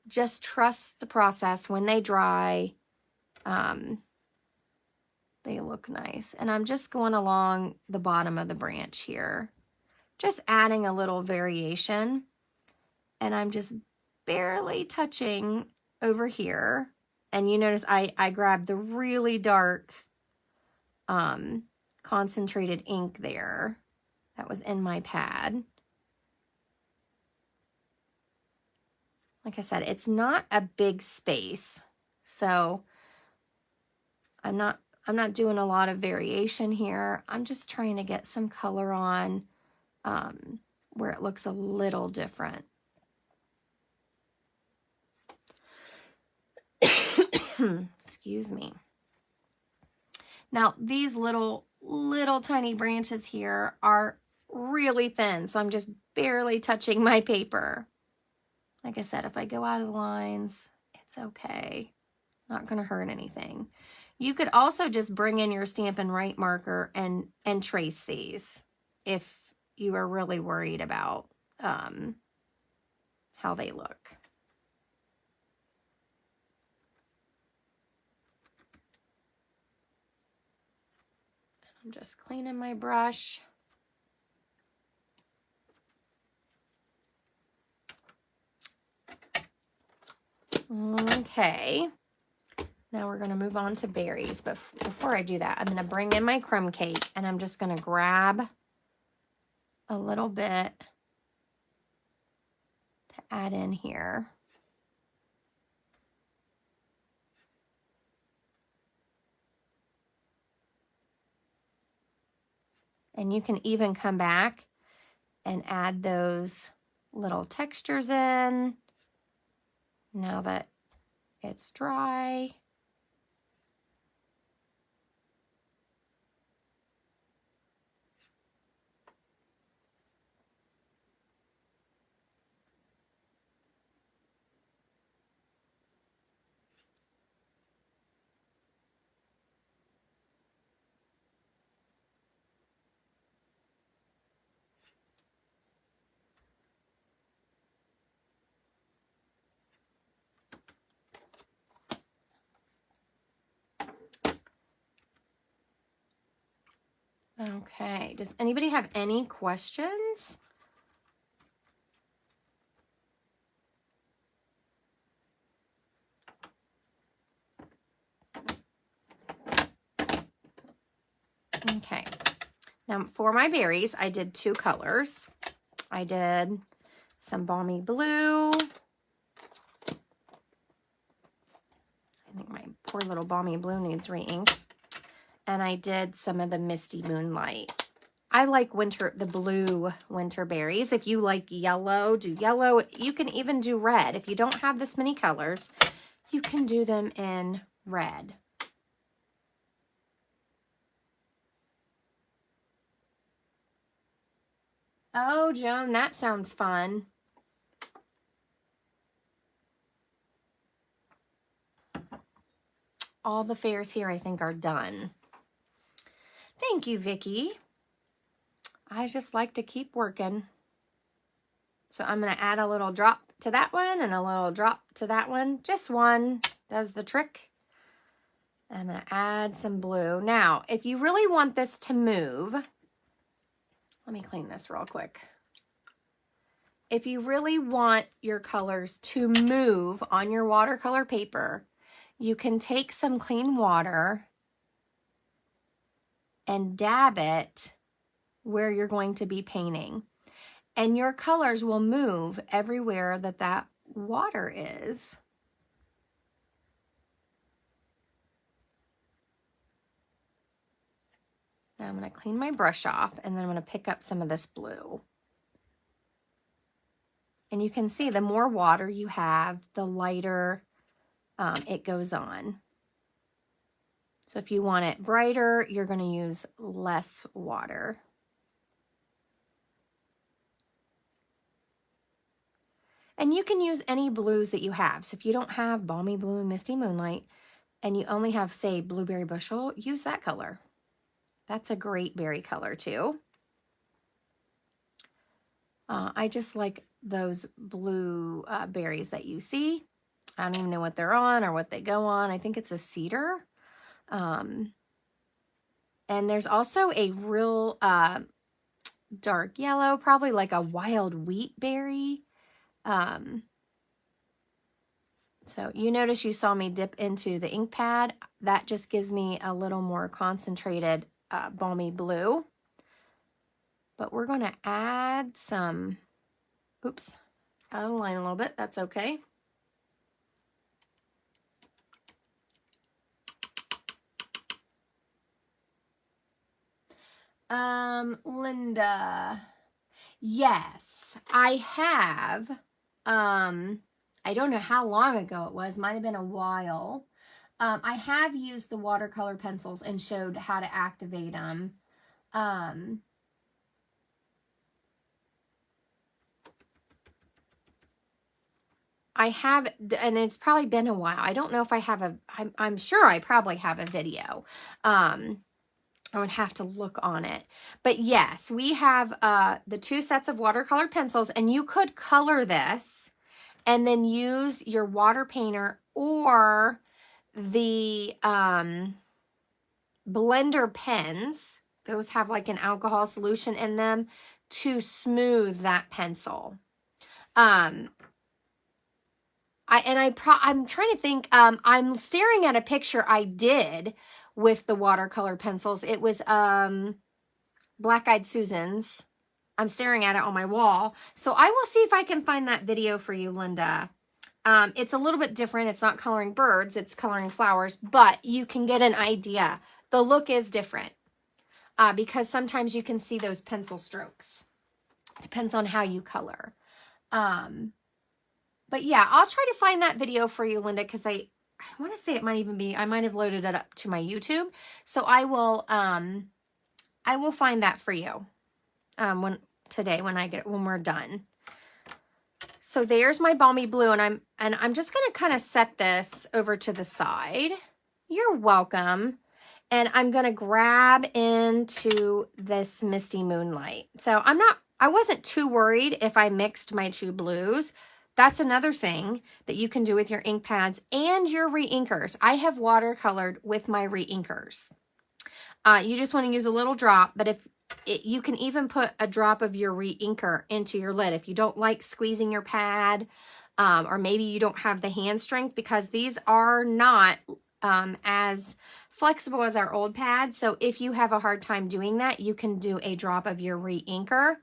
just trust the process. When they dry, they look nice. And I'm just going along the bottom of the branch here, just adding a little variation. And I'm just barely touching over here. And you notice I grabbed the really dark concentrated ink there that was in my pad. Like I said, it's not a big space, so I'm not doing a lot of variation here. I'm just trying to get some color on where it looks a little different. Excuse me. Now, these little tiny branches here are really thin, so I'm just barely touching my paper. Like I said, if I go out of the lines, it's okay. Not going to hurt anything. You could also just bring in your Stampin' Write marker and trace these if you are really worried about how they look. I'm just cleaning my brush. Okay. Now we're going to move on to berries. But before I do that, I'm going to bring in my crumb cake, and I'm just going to grab a little bit to add in here. And you can even come back and add those little textures in now that it's dry. Okay, does anybody have any questions? Okay, now for my berries, I did 2 colors. I did some Balmy Blue. I think my poor little Balmy Blue needs re-inked. And I did some of the Misty Moonlight. I like the blue winter berries. If you like yellow, do yellow. You can even do red. If you don't have this many colors, you can do them in red. Oh, Joan, that sounds fun. All the fairs here, I think, are done. Thank you, Vicki. I just like to keep working. So I'm going to add a little drop to that one and a little drop to that one. Just one does the trick. I'm going to add some blue. Now, if you really want this to move, let me clean this real quick. If you really want your colors to move on your watercolor paper, you can take some clean water and dab it where you're going to be painting. And your colors will move everywhere that water is. Now I'm going to clean my brush off, and then I'm going to pick up some of this blue. And you can see the more water you have, the lighter it goes on. So if you want it brighter, you're going to use less water. And you can use any blues that you have. So if you don't have Balmy Blue and Misty Moonlight, and you only have, say, Blueberry Bushel, use that color. That's a great berry color too. I just like those blue berries that you see. I don't even know what they're on or what they go on. I think it's a cedar. And there's also a real dark yellow, probably like a wild wheat berry. So you notice you saw me dip into the ink pad. That just gives me a little more concentrated balmy blue. But we're going to add some, oops, out of the line a little bit. That's okay. Linda, yes, I have, I don't know how long ago it was, might have been a while. I have used the watercolor pencils and showed how to activate them. I have, and it's probably been a while. I don't know if I have I'm sure I probably have a video. I would have to look on it. But yes, we have the 2 sets of watercolor pencils, and you could color this and then use your water painter or the blender pens. Those have like an alcohol solution in them to smooth that pencil. I'm trying to think, I'm staring at a picture I did with the watercolor pencils. It was Black Eyed Susan's. I'm staring at it on my wall. So I will see if I can find that video for you, Linda. It's a little bit different. It's not coloring birds, it's coloring flowers, but you can get an idea. The look is different because sometimes you can see those pencil strokes. Depends on how you color. But yeah, I'll try to find that video for you, Linda, because I want to say it might even be, I might have loaded it up to my YouTube. So I will find that for you when we're done. So there's my Balmy Blue, and I'm just going to kind of set this over to the side. You're welcome. And I'm going to grab into this Misty Moonlight. So I wasn't too worried if I mixed my two blues. That's another thing that you can do with your ink pads and your re-inkers. I have watercolored with my re-inkers. You just want to use a little drop, but you can even put a drop of your re-inker into your lid if you don't like squeezing your pad, or maybe you don't have the hand strength, because these are not as flexible as our old pads. So if you have a hard time doing that, you can do a drop of your re-inker,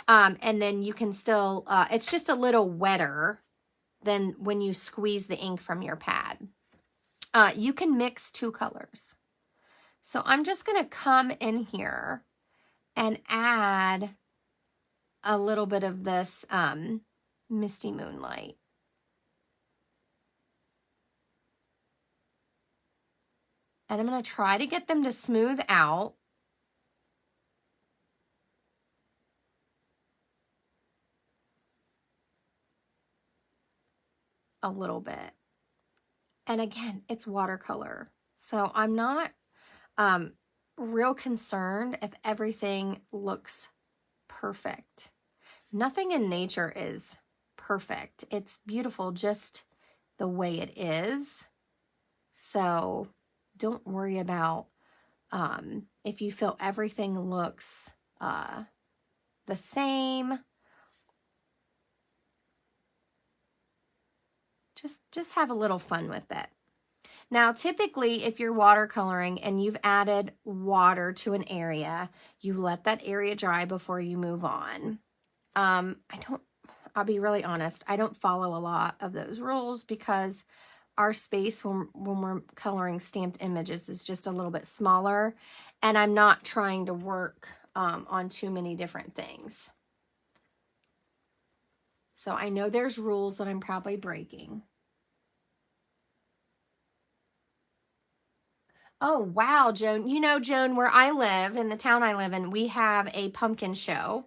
and then you can still, it's just a little wetter than when you squeeze the ink from your pad. You can mix two colors. So I'm just going to come in here and add a little bit of this Misty Moonlight. And I'm going to try to get them to smooth out. A little bit. And again, it's watercolor. So I'm not real concerned if everything looks perfect. Nothing in nature is perfect. It's beautiful just the way it is. So don't worry about if you feel everything looks the same. Just have a little fun with it. Now, typically, if you're watercoloring and you've added water to an area, you let that area dry before you move on. I'll be really honest, I don't follow a lot of those rules because our space when we're coloring stamped images is just a little bit smaller, and I'm not trying to work on too many different things. So I know there's rules that I'm probably breaking. Oh, wow, Joan. You know, Joan, where I live, in the town I live in, we have a pumpkin show.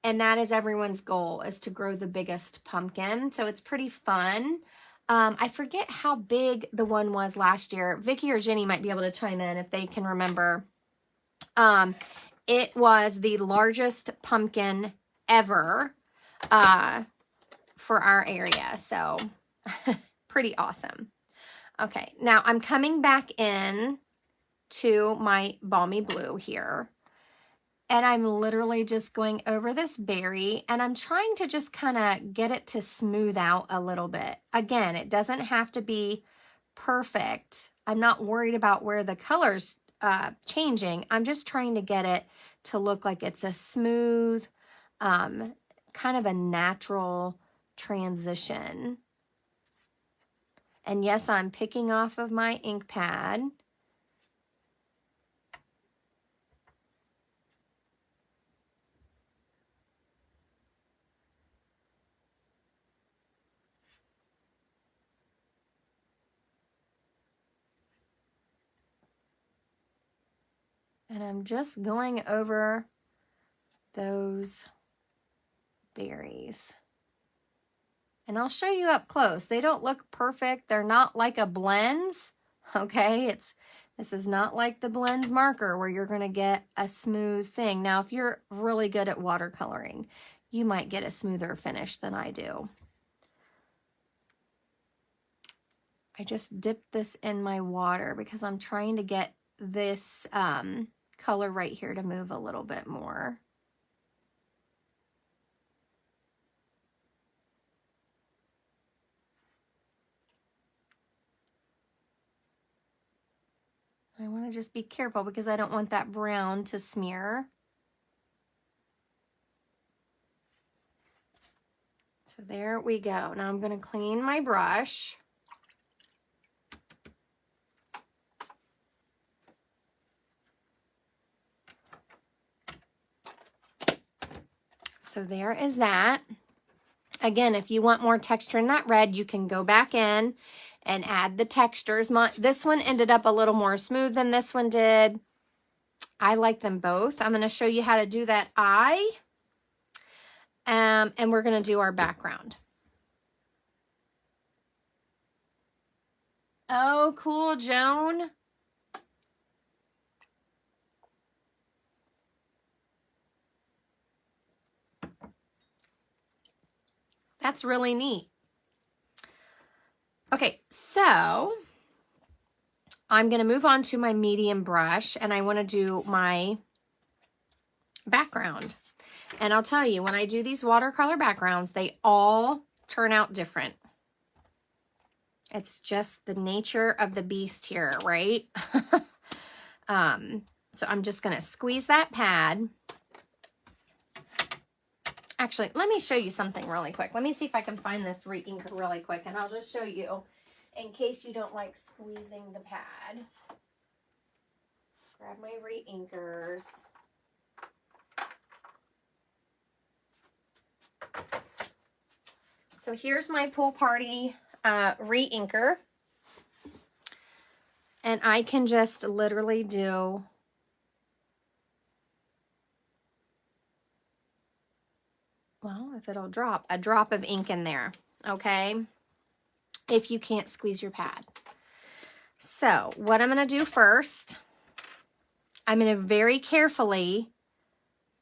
And that is everyone's goal, is to grow the biggest pumpkin. So it's pretty fun. I forget how big the one was last year. Vicky or Jenny might be able to chime in if they can remember. It was the largest pumpkin ever for our area. So pretty awesome. Okay, now I'm coming back in to my Balmy Blue here, and I'm literally just going over this berry, and I'm trying to just kind of get it to smooth out a little bit. Again, it doesn't have to be perfect. I'm not worried about where the color's changing. I'm just trying to get it to look like it's a smooth, kind of a natural transition. And yes, I'm picking off of my ink pad. And I'm just going over those berries. And I'll show you up close. They don't look perfect. They're not like a blends, okay? This is not like the blends marker where you're going to get a smooth thing. Now, if you're really good at watercoloring, you might get a smoother finish than I do. I just dipped this in my water because I'm trying to get this color right here to move a little bit more. I want to just be careful because I don't want that brown to smear. So there we go. Now I'm going to clean my brush. So there is that. Again, if you want more texture in that red, you can go back in and add the textures. This one ended up a little more smooth than this one did. I like them both. I'm going to show you how to do that eye. And we're going to do our background. Oh, cool, Joan. That's really neat. Okay, so I'm going to move on to my medium brush, and I want to do my background. And I'll tell you, when I do these watercolor backgrounds, they all turn out different. It's just the nature of the beast here, right? So I'm just going to squeeze that pad. Actually, let me show you something really quick. Let me see if I can find this re-inker really quick, and I'll just show you in case you don't like squeezing the pad. Grab my re-inkers. So here's my Pool Party re-inker. And I can just literally do well, if it'll drop, a drop of ink in there, okay? If you can't squeeze your pad. So what I'm going to do first, I'm going to very carefully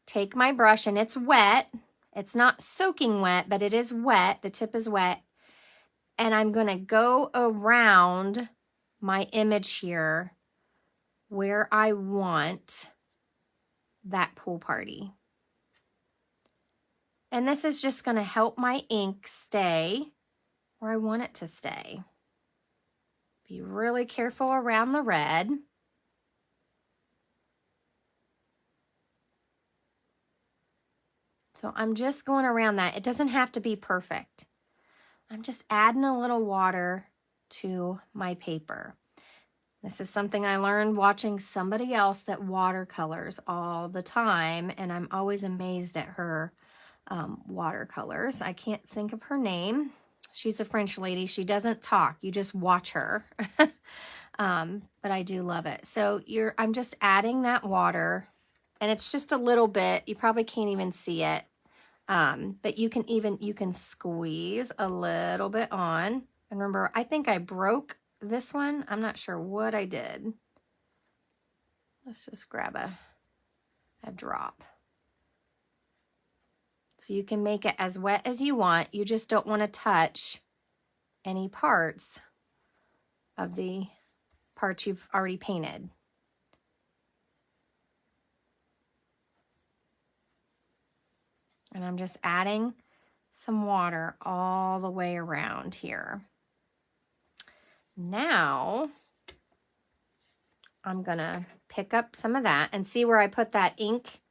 take my brush, and it's wet. It's not soaking wet, but it is wet. The tip is wet. And I'm going to go around my image here where I want that pool party. And this is just going to help my ink stay where I want it to stay. Be really careful around the red. So I'm just going around that. It doesn't have to be perfect. I'm just adding a little water to my paper. This is something I learned watching somebody else that watercolors all the time, and I'm always amazed at her watercolors. I can't think of her name. She's a French lady. She doesn't talk. You just watch her. But I do love it. So I'm just adding that water, and it's just a little bit. You probably can't even see it. But you can squeeze a little bit on. And remember, I think I broke this one. I'm not sure what I did. Let's just grab a drop. So you can make it as wet as you want. You just don't want to touch any parts of the parts you've already painted. And I'm just adding some water all the way around here. Now, I'm going to pick up some of that and see where I put that ink.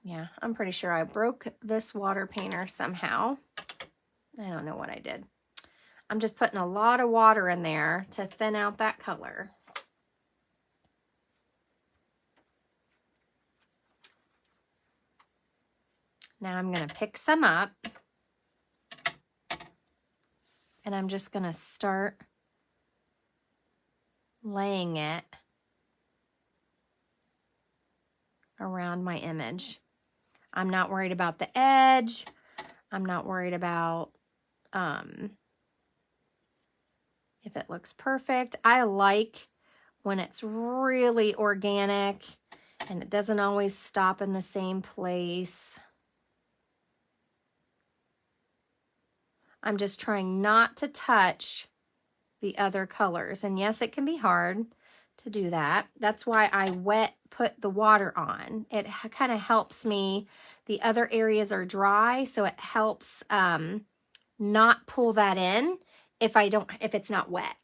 Yeah, I'm pretty sure I broke this water painter somehow. I don't know what I did. I'm just putting a lot of water in there to thin out that color. Now I'm going to pick some up, and I'm just going to start laying it around my image. I'm not worried about the edge. I'm not worried about if it looks perfect. I like when it's really organic and it doesn't always stop in the same place. I'm just trying not to touch the other colors. And yes, it can be hard to do that. That's why I put the water on. It kind of helps me. The other areas are dry, so it helps not pull that in if it's not wet.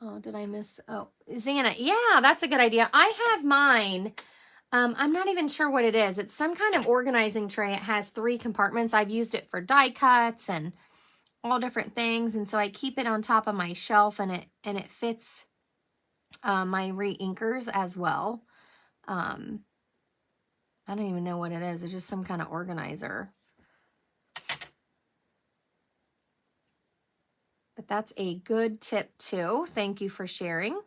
Oh, did I miss? Oh, Xana. Yeah, that's a good idea. I have mine. I'm not even sure what it is. It's some kind of organizing tray. It has 3 compartments. I've used it for die cuts and all different things. And so I keep it on top of my shelf, and it fits my re-inkers as well. I don't even know what it is. It's just some kind of organizer. But that's a good tip too. Thank you for sharing.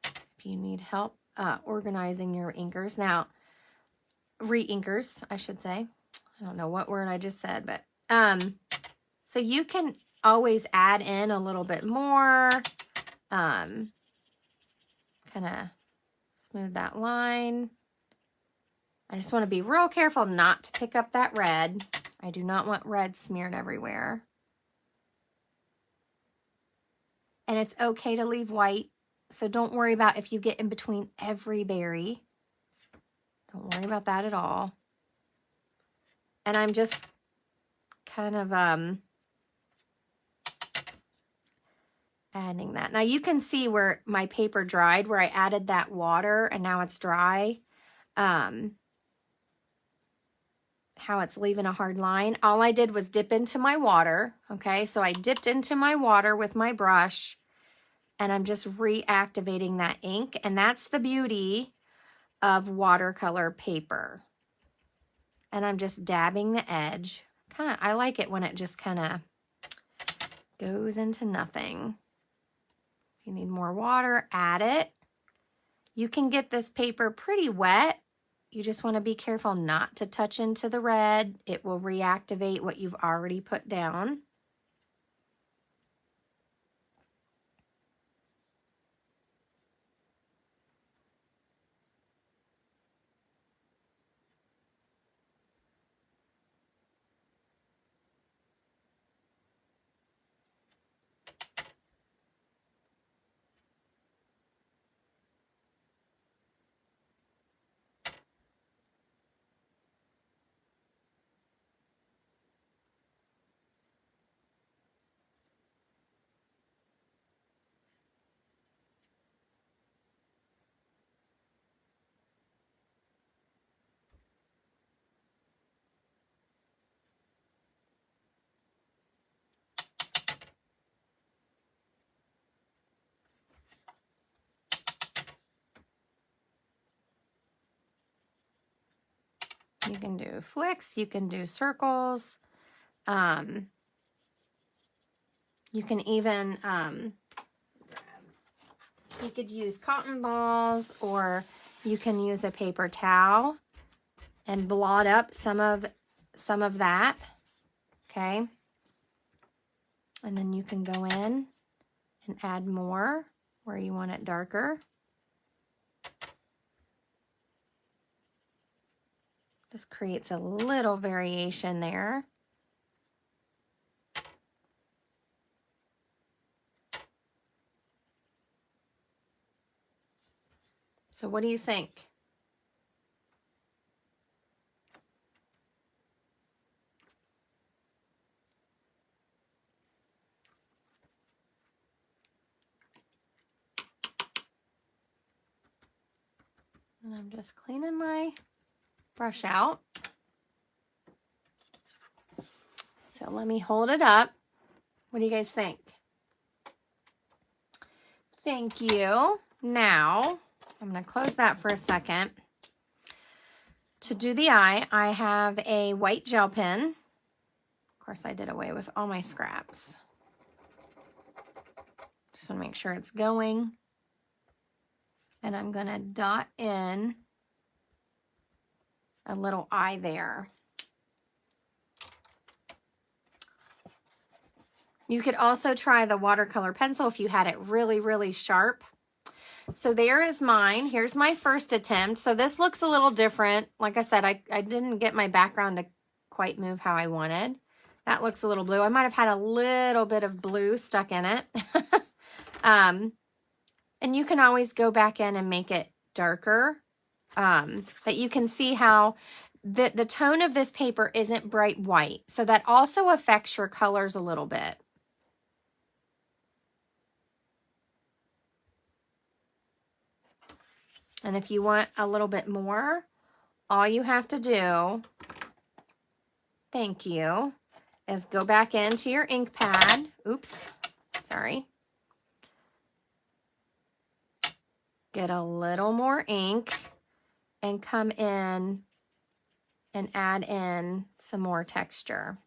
If you need help organizing your inkers. Now, re-inkers, I should say. I don't know what word I just said, but so you can always add in a little bit more. Kind of smooth that line. I just want to be real careful not to pick up that red. I do not want red smeared everywhere. And it's okay to leave white. So don't worry about if you get in between every berry. Don't worry about that at all. And I'm just kind of adding that. Now you can see where my paper dried, where I added that water and now it's dry. How it's leaving a hard line. All I did was dip into my water. Okay, so I dipped into my water with my brush, and I'm just reactivating that ink. And that's the beauty of watercolor paper. And I'm just dabbing the edge. I like it when it just kind of goes into nothing. If you need more water, add it. You can get this paper pretty wet. You just want to be careful not to touch into the red. It will reactivate what you've already put down. You can do flicks, you can do circles. You can even, you could use cotton balls, or you can use a paper towel and blot up some of that, okay? And then you can go in and add more where you want it darker. Just creates a little variation there. So what do you think? And I'm just cleaning my brush out. So let me hold it up. What do you guys think? Thank you. Now, I'm going to close that for a second. To do the eye, I have a white gel pen. Of course, I did away with all my scraps. Just want to make sure it's going. And I'm going to dot in a little eye there. You could also try the watercolor pencil if you had it really, really sharp. So there is mine. Here's my first attempt. So this looks a little different. Like I said, I didn't get my background to quite move how I wanted. That looks a little blue. I might have had a little bit of blue stuck in it. And you can always go back in and make it darker. But you can see how the tone of this paper isn't bright white. So that also affects your colors a little bit. And if you want a little bit more, all you have to do, thank you, is go back into your ink pad. Oops, sorry. Get a little more ink and come in and add in some more texture.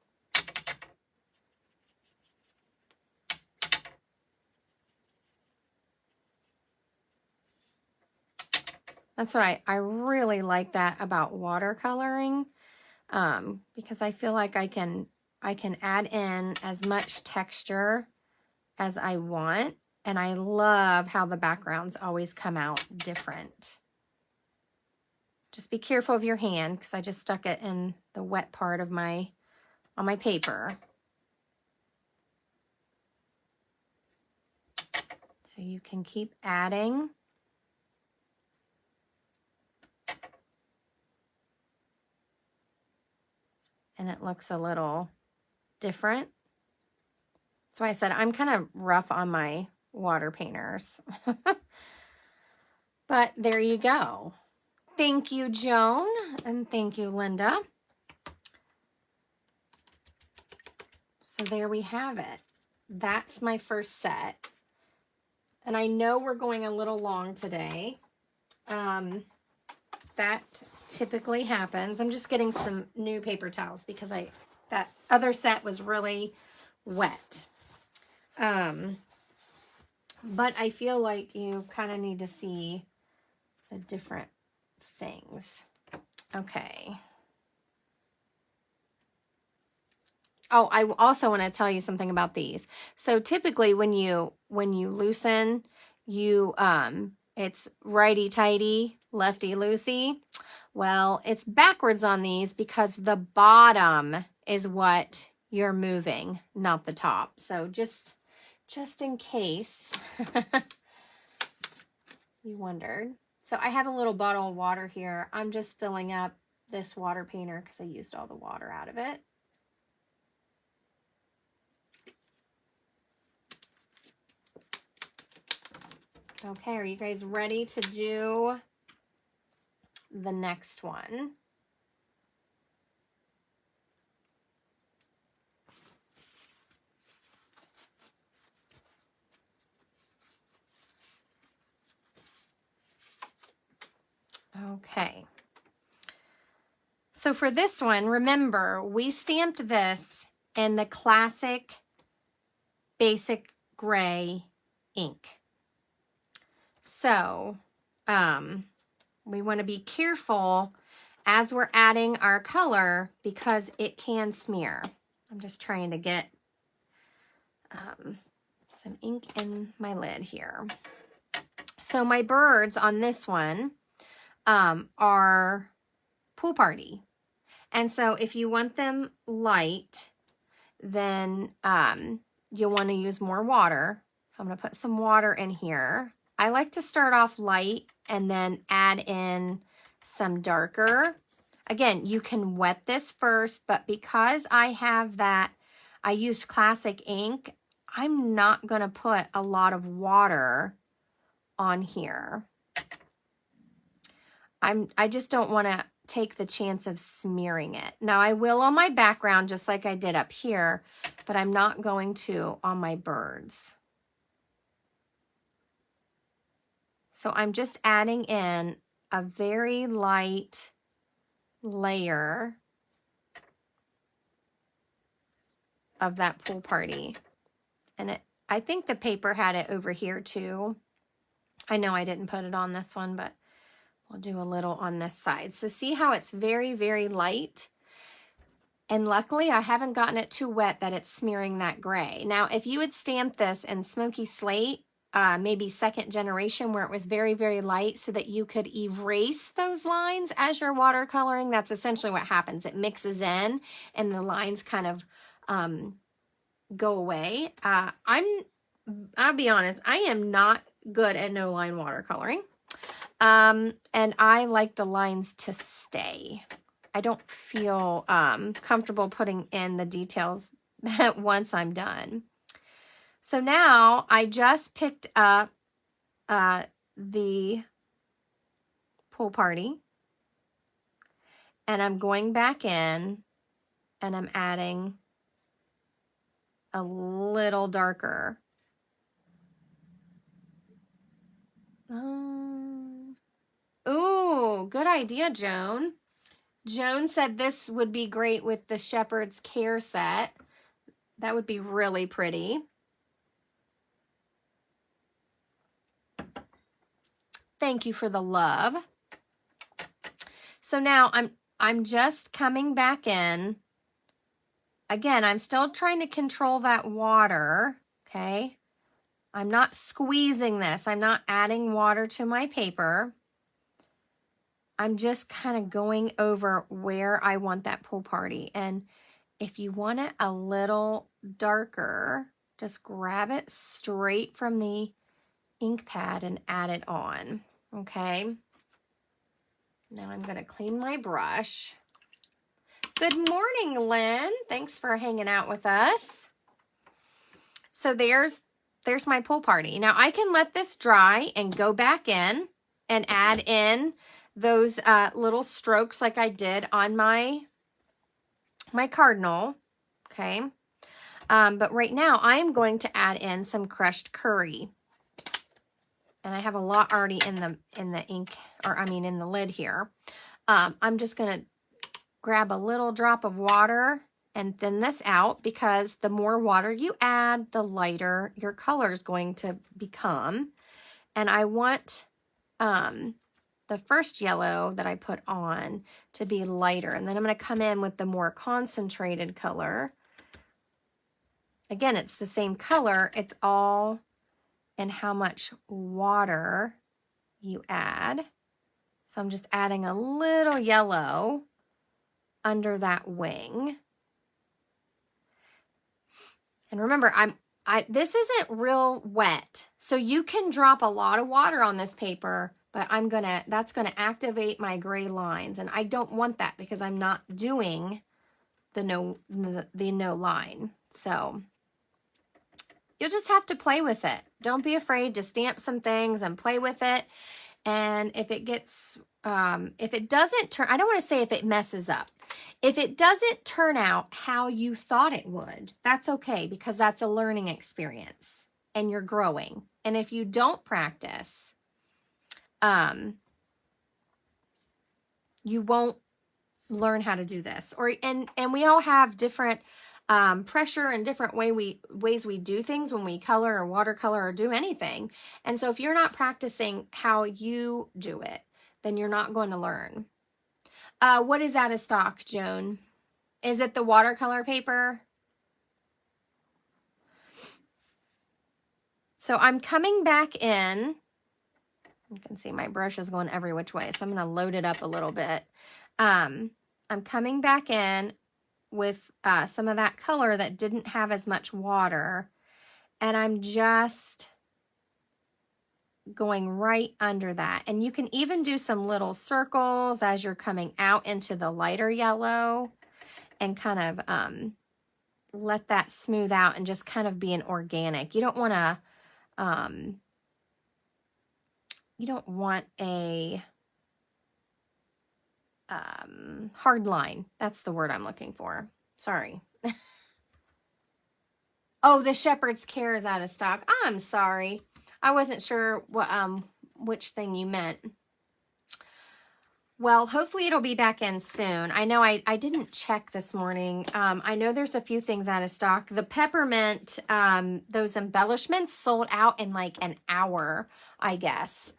That's what I really like that about watercoloring, because I feel like I can add in as much texture as I want, and I love how the backgrounds always come out different. Just be careful of your hand, because I just stuck it in the wet part of on my paper. So you can keep adding. And it looks a little different. That's why I said I'm kind of rough on my water painters. But there you go. Thank you, Joan, and thank you, Linda. So there we have it. That's my first set. And I know we're going a little long today. That typically happens. I'm just getting some new paper towels because that other set was really wet. But I feel like you kind of need to see the different things. Okay. Oh, I also want to tell you something about these. So typically when you loosen, it's righty-tighty, lefty-loosey. Well, it's backwards on these because the bottom is what you're moving, not the top. So just in case you wondered. So I have a little bottle of water here. I'm just filling up this water painter because I used all the water out of it. Okay, are you guys ready to do the next one? Okay. So for this one, remember, we stamped this in the classic basic gray ink. So we want to be careful as we're adding our color because it can smear. I'm just trying to get some ink in my lid here. So my birds on this one are Pool Party. And so if you want them light, then you'll want to use more water. So I'm going to put some water in here. I like to start off light and then add in some darker. Again, you can wet this first, but because I have that, I used classic ink, I'm not going to put a lot of water on here. I just don't want to take the chance of smearing it. Now I will on my background just like I did up here, but I'm not going to on my birds. So I'm just adding in a very light layer of that Pool Party. And I think the paper had it over here too. I know I didn't put it on this one, but we'll do a little on this side. So see how it's very, very light? And luckily I haven't gotten it too wet that it's smearing that gray. Now, if you had stamped this in Smoky Slate, maybe second generation where it was very, very light so that you could erase those lines as you're watercoloring, that's essentially what happens. It mixes in and the lines kind of go away. I'll be honest, I am not good at no line watercoloring. And I like the lines to stay. I don't feel comfortable putting in the details once I'm done. So now I just picked up the Pool Party. And I'm going back in and I'm adding a little darker. Ooh, good idea, Joan. Joan said this would be great with the Shepherd's Care set. That would be really pretty. Thank you for the love. So now I'm just coming back in. Again, I'm still trying to control that water, okay? I'm not squeezing this. I'm not adding water to my paper. I'm just kind of going over where I want that pool party. And if you want it a little darker, just grab it straight from the ink pad and add it on, okay? Now I'm going to clean my brush. Good morning, Lynn. Thanks for hanging out with us. So there's my pool party. Now I can let this dry and go back in and add in those little strokes like I did on my cardinal, okay? But right now I am going to add in some crushed curry. And I have a lot already in the ink, or I mean in the lid here. I'm just going to grab a little drop of water and thin this out, because the more water you add, the lighter your color is going to become. And I want the first yellow that I put on to be lighter. And then I'm going to come in with the more concentrated color. Again, it's the same color. It's all in how much water you add. So I'm just adding a little yellow under that wing. And remember, this isn't real wet, so you can drop a lot of water on this paper, but that's gonna activate my gray lines, and I don't want that because I'm not doing the no line. So you'll just have to play with it. Don't be afraid to stamp some things and play with it. And if it gets, if it doesn't turn, I don't want to say if it messes up. If it doesn't turn out how you thought it would, that's okay, because that's a learning experience and you're growing. And if you don't practice, you won't learn how to do this. And we all have different pressure and different ways we do things when we color or watercolor or do anything. And so if you're not practicing how you do it, then you're not going to learn. What is out of stock, Joan? Is it the watercolor paper? So I'm coming back in. You can see my brush is going every which way, so I'm going to load it up a little bit. I'm coming back in with some of that color that didn't have as much water, and I'm just going right under that. And you can even do some little circles as you're coming out into the lighter yellow and kind of let that smooth out and just kind of be an organic. You don't want to a hard line. That's the word I'm looking for. Sorry. Oh, the Shepherd's Care is out of stock. I'm sorry. I wasn't sure what which thing you meant. Well, hopefully it'll be back in soon. I know I didn't check this morning. I know there's a few things out of stock. The peppermint, those embellishments sold out in like an hour, I guess.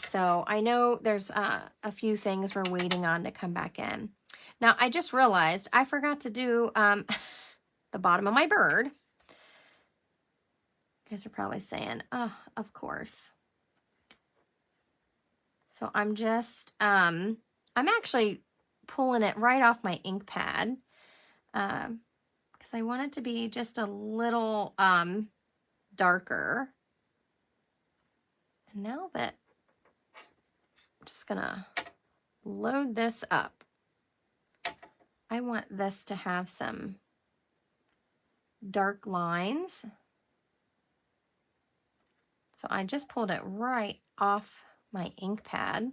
So I know there's a few things we're waiting on to come back in. Now, I just realized I forgot to do the bottom of my bird. You guys are probably saying, oh, of course. So I'm just, I'm actually pulling it right off my ink pad because I want it to be just a little darker. And now that I'm just gonna load this up, I want this to have some dark lines. So I just pulled it right off my ink pad.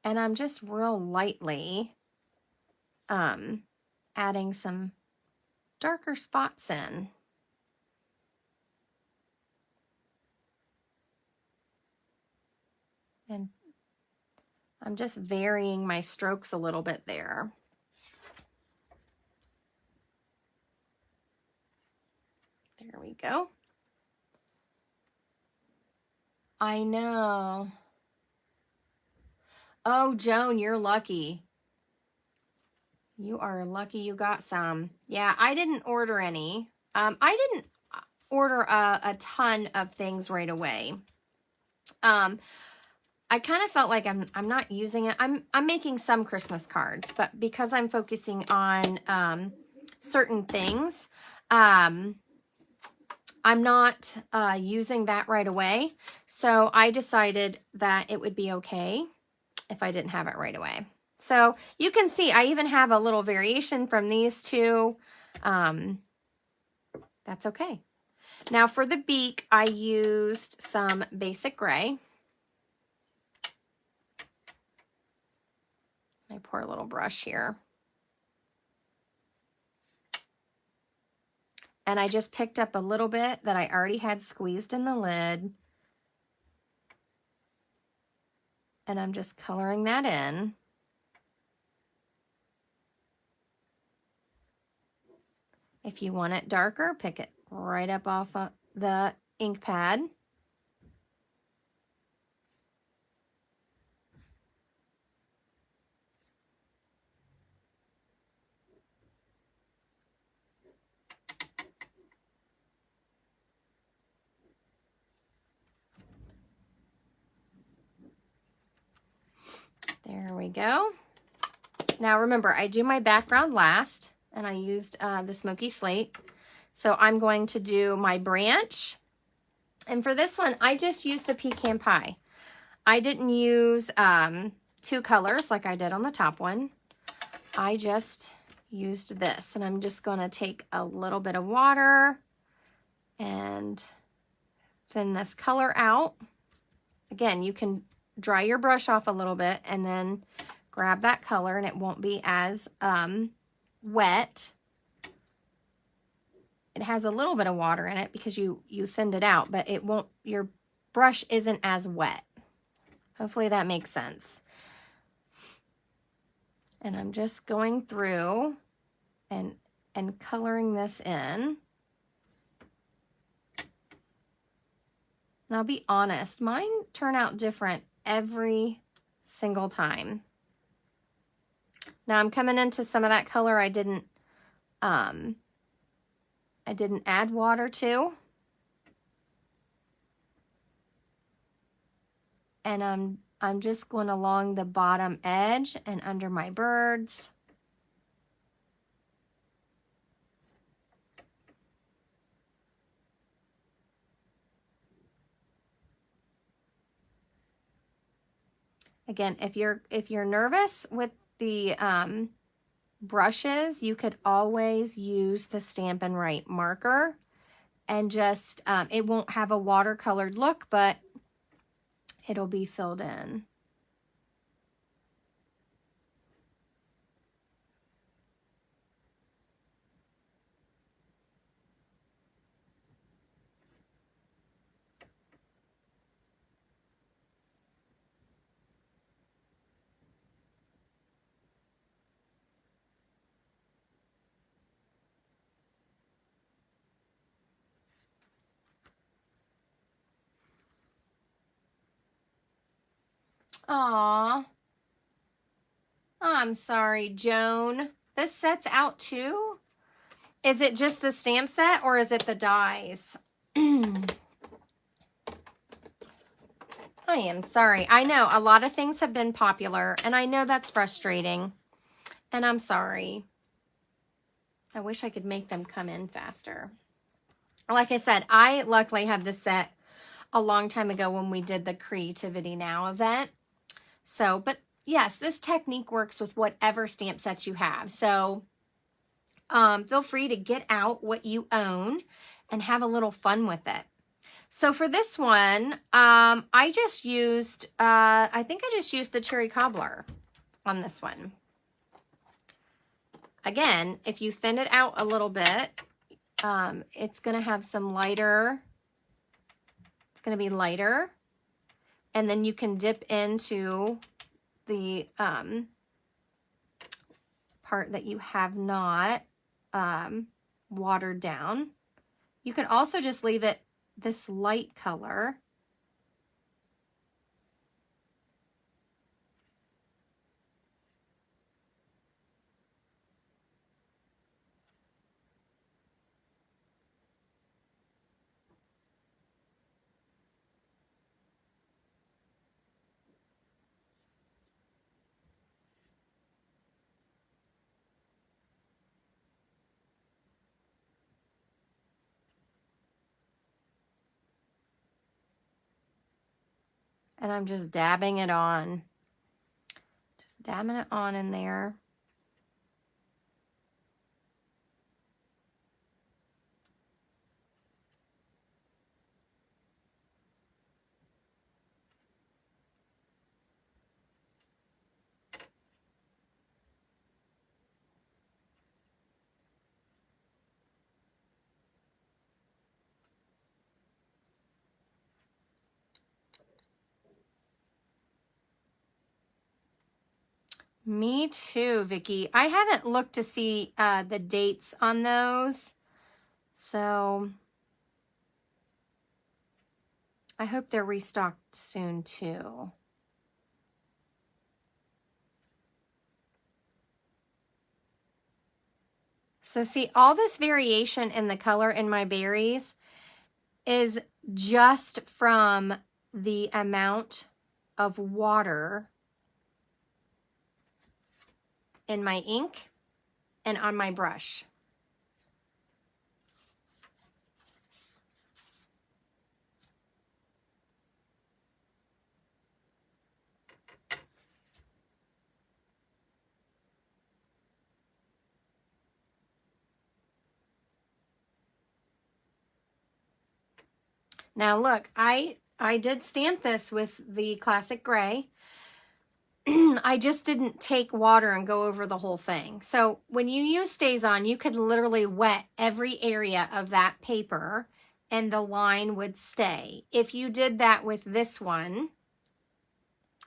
And I'm just real lightly adding some darker spots in. And I'm just varying my strokes a little bit there. There we go. I know. Oh, Joan, you're lucky. You are lucky you got some. Yeah, I didn't order any. I didn't order a ton of things right away. I kind of felt like I'm not using it. I'm making some Christmas cards, but because I'm focusing on certain things, I'm not using that right away. So I decided that it would be okay if I didn't have it right away. So you can see I even have a little variation from these two. That's okay. Now for the beak, I used some basic gray. My poor little brush here. And I just picked up a little bit that I already had squeezed in the lid. And I'm just coloring that in. If you want it darker, pick it right up off of the ink pad. There we go. Now remember, I do my background last, and I used the Smoky Slate. So I'm going to do my branch. And for this one, I just used the Pecan Pie. I didn't use 2 colors like I did on the top one. I just used this, and I'm just going to take a little bit of water and thin this color out. Again, you can dry your brush off a little bit and then grab that color, and it won't be as wet. It has a little bit of water in it because you thinned it out, but it won't, your brush isn't as wet. Hopefully that makes sense. And I'm just going through and coloring this in. And I'll be honest, mine turn out different every single time. Now I'm coming into some of that color I didn't add water to. And I'm just going along the bottom edge and under my birds. Again, if you're nervous with the brushes, you could always use the Stampin' Up marker and just, it won't have a watercolored look, but it'll be filled in. Aw. I'm sorry, Joan. This set's out too? Is it just the stamp set or is it the dies? I am sorry. I know a lot of things have been popular and I know that's frustrating. And I'm sorry. I wish I could make them come in faster. Like I said, I luckily had this set a long time ago when we did the Creativity Now event. So, but yes, this technique works with whatever stamp sets you have. So feel free to get out what you own and have a little fun with it. So for this one, I just used, I think I just used the cherry cobbler on this one. Again, if you thin it out a little bit, it's going to have some lighter, it's going to be lighter. And then you can dip into the part that you have not watered down. You can also just leave it this light color. And I'm just dabbing it on. Just dabbing it on in there. Me too, Vicky. I haven't looked to see the dates on those. So I hope they're restocked soon too. So see, all this variation in the color in my berries is just from the amount of water in my ink and on my brush. Now look, I did stamp this with the classic gray. I just didn't take water and go over the whole thing. So when you use Staz On, you could literally wet every area of that paper and the line would stay. If you did that with this one,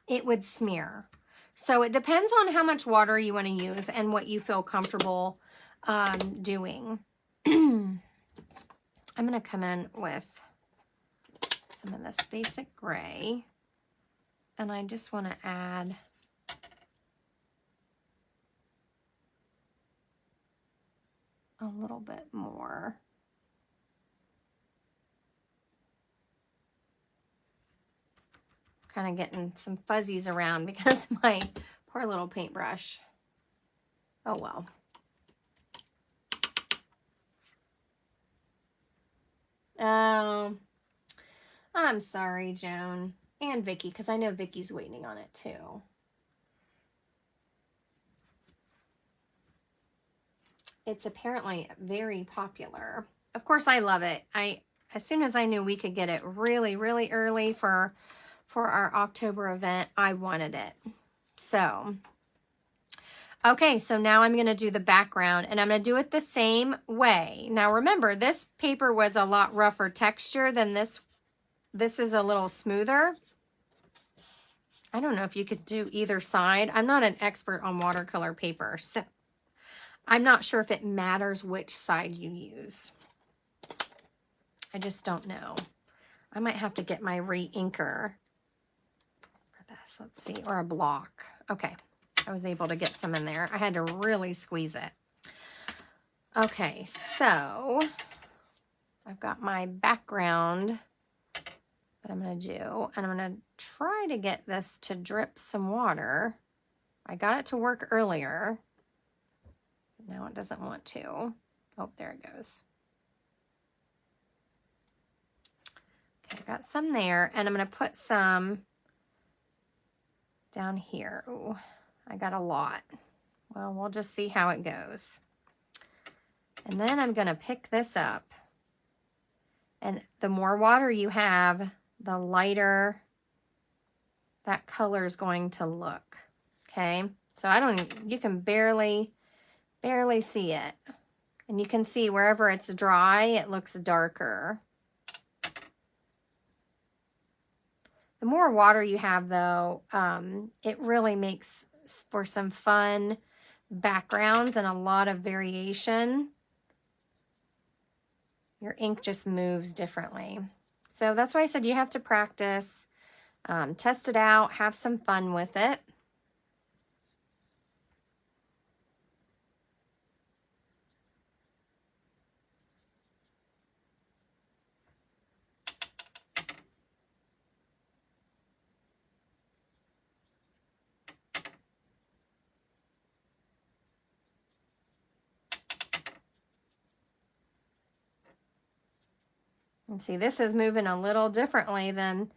it would smear. So it depends on how much water you want to use and what you feel comfortable doing. I'm going to come in with some of this basic gray, and I just want to add a little bit more. Kind of getting some fuzzies around because my poor little paintbrush. Oh well. Oh, I'm sorry, Joan and Vicky, because I know Vicky's waiting on it too. It's apparently very popular. Of course, I love it. As soon as I knew we could get it really, really early for our October event, I wanted it. So, okay, so now I'm going to do the background, and I'm going to do it the same way. Now, remember, this paper was a lot rougher texture than this. This is a little smoother. I don't know if you could do either side. I'm not an expert on watercolor paper, so I'm not sure if it matters which side you use. I just don't know. I might have to get my re-inker for this. Let's see, or a block. Okay, I was able to get some in there. I had to really squeeze it. Okay, so I've got my background that I'm going to do, and I'm going to try to get this to drip some water. I got it to work earlier. Now it doesn't want to. Oh, there it goes. Okay, I got some there, and I'm going to put some down here. Ooh, I got a lot. Well, we'll just see how it goes. And then I'm going to pick this up. And the more water you have, the lighter that color is going to look. Okay? So you can barely see it. And you can see wherever it's dry, it looks darker. The more water you have, though, it really makes for some fun backgrounds and a lot of variation. Your ink just moves differently. So that's why I said you have to practice, test it out, have some fun with it. And see, this is moving a little differently than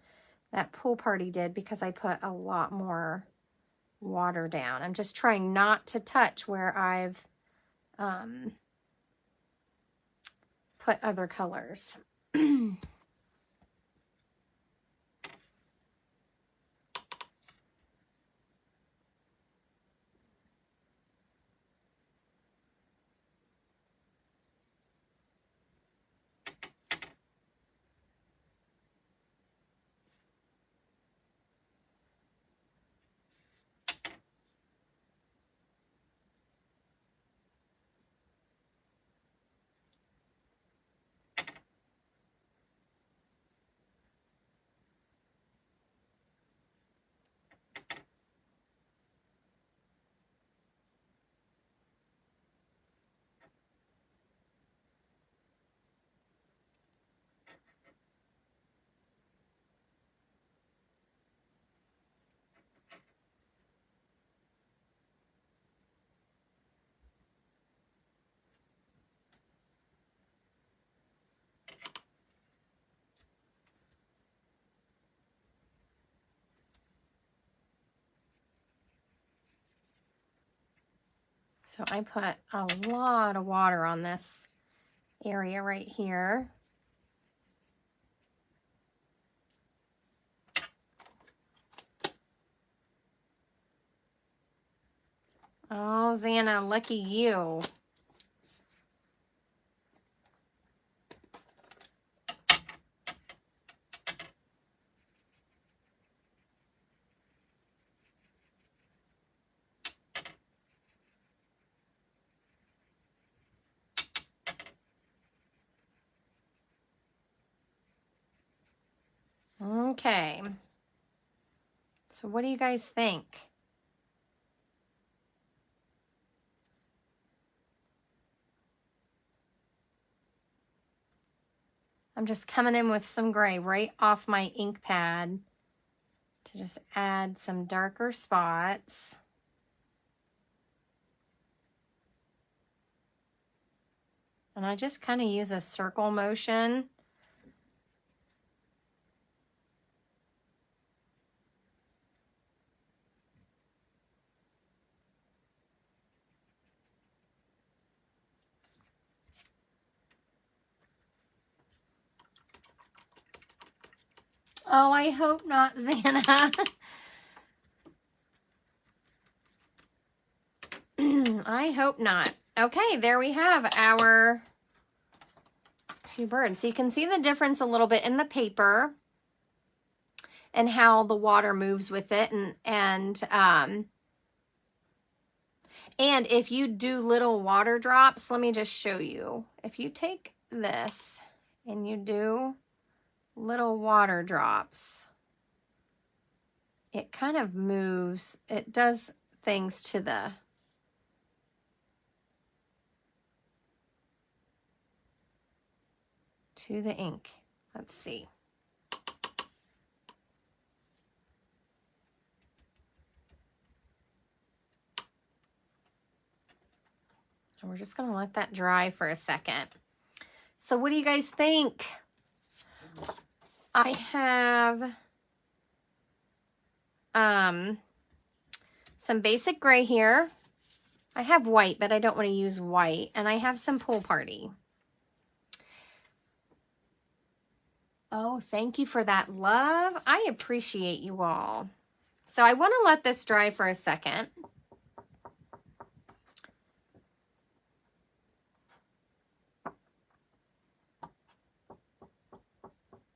that pool party did because I put a lot more water down. I'm just trying not to touch where I've put other colors. So I put a lot of water on this area right here. Oh, Xana, lucky you. Okay. So what do you guys think? I'm just coming in with some gray right off my ink pad to just add some darker spots. And I just kind of use a circle motion. Oh, I hope not, Xana. I hope not. Okay, there we have our two birds. So you can see the difference a little bit in the paper and how the water moves with it. And if you do little water drops, let me just show you. If you take this and you do little water drops, it kind of moves, it does things to the ink. Let's see. And we're just going to let that dry for a second. So what do you guys think? I have some basic gray here. I have white, but I don't want to use white. And I have some Pool Party. Oh, thank you for that, love. I appreciate you all. So I want to let this dry for a second.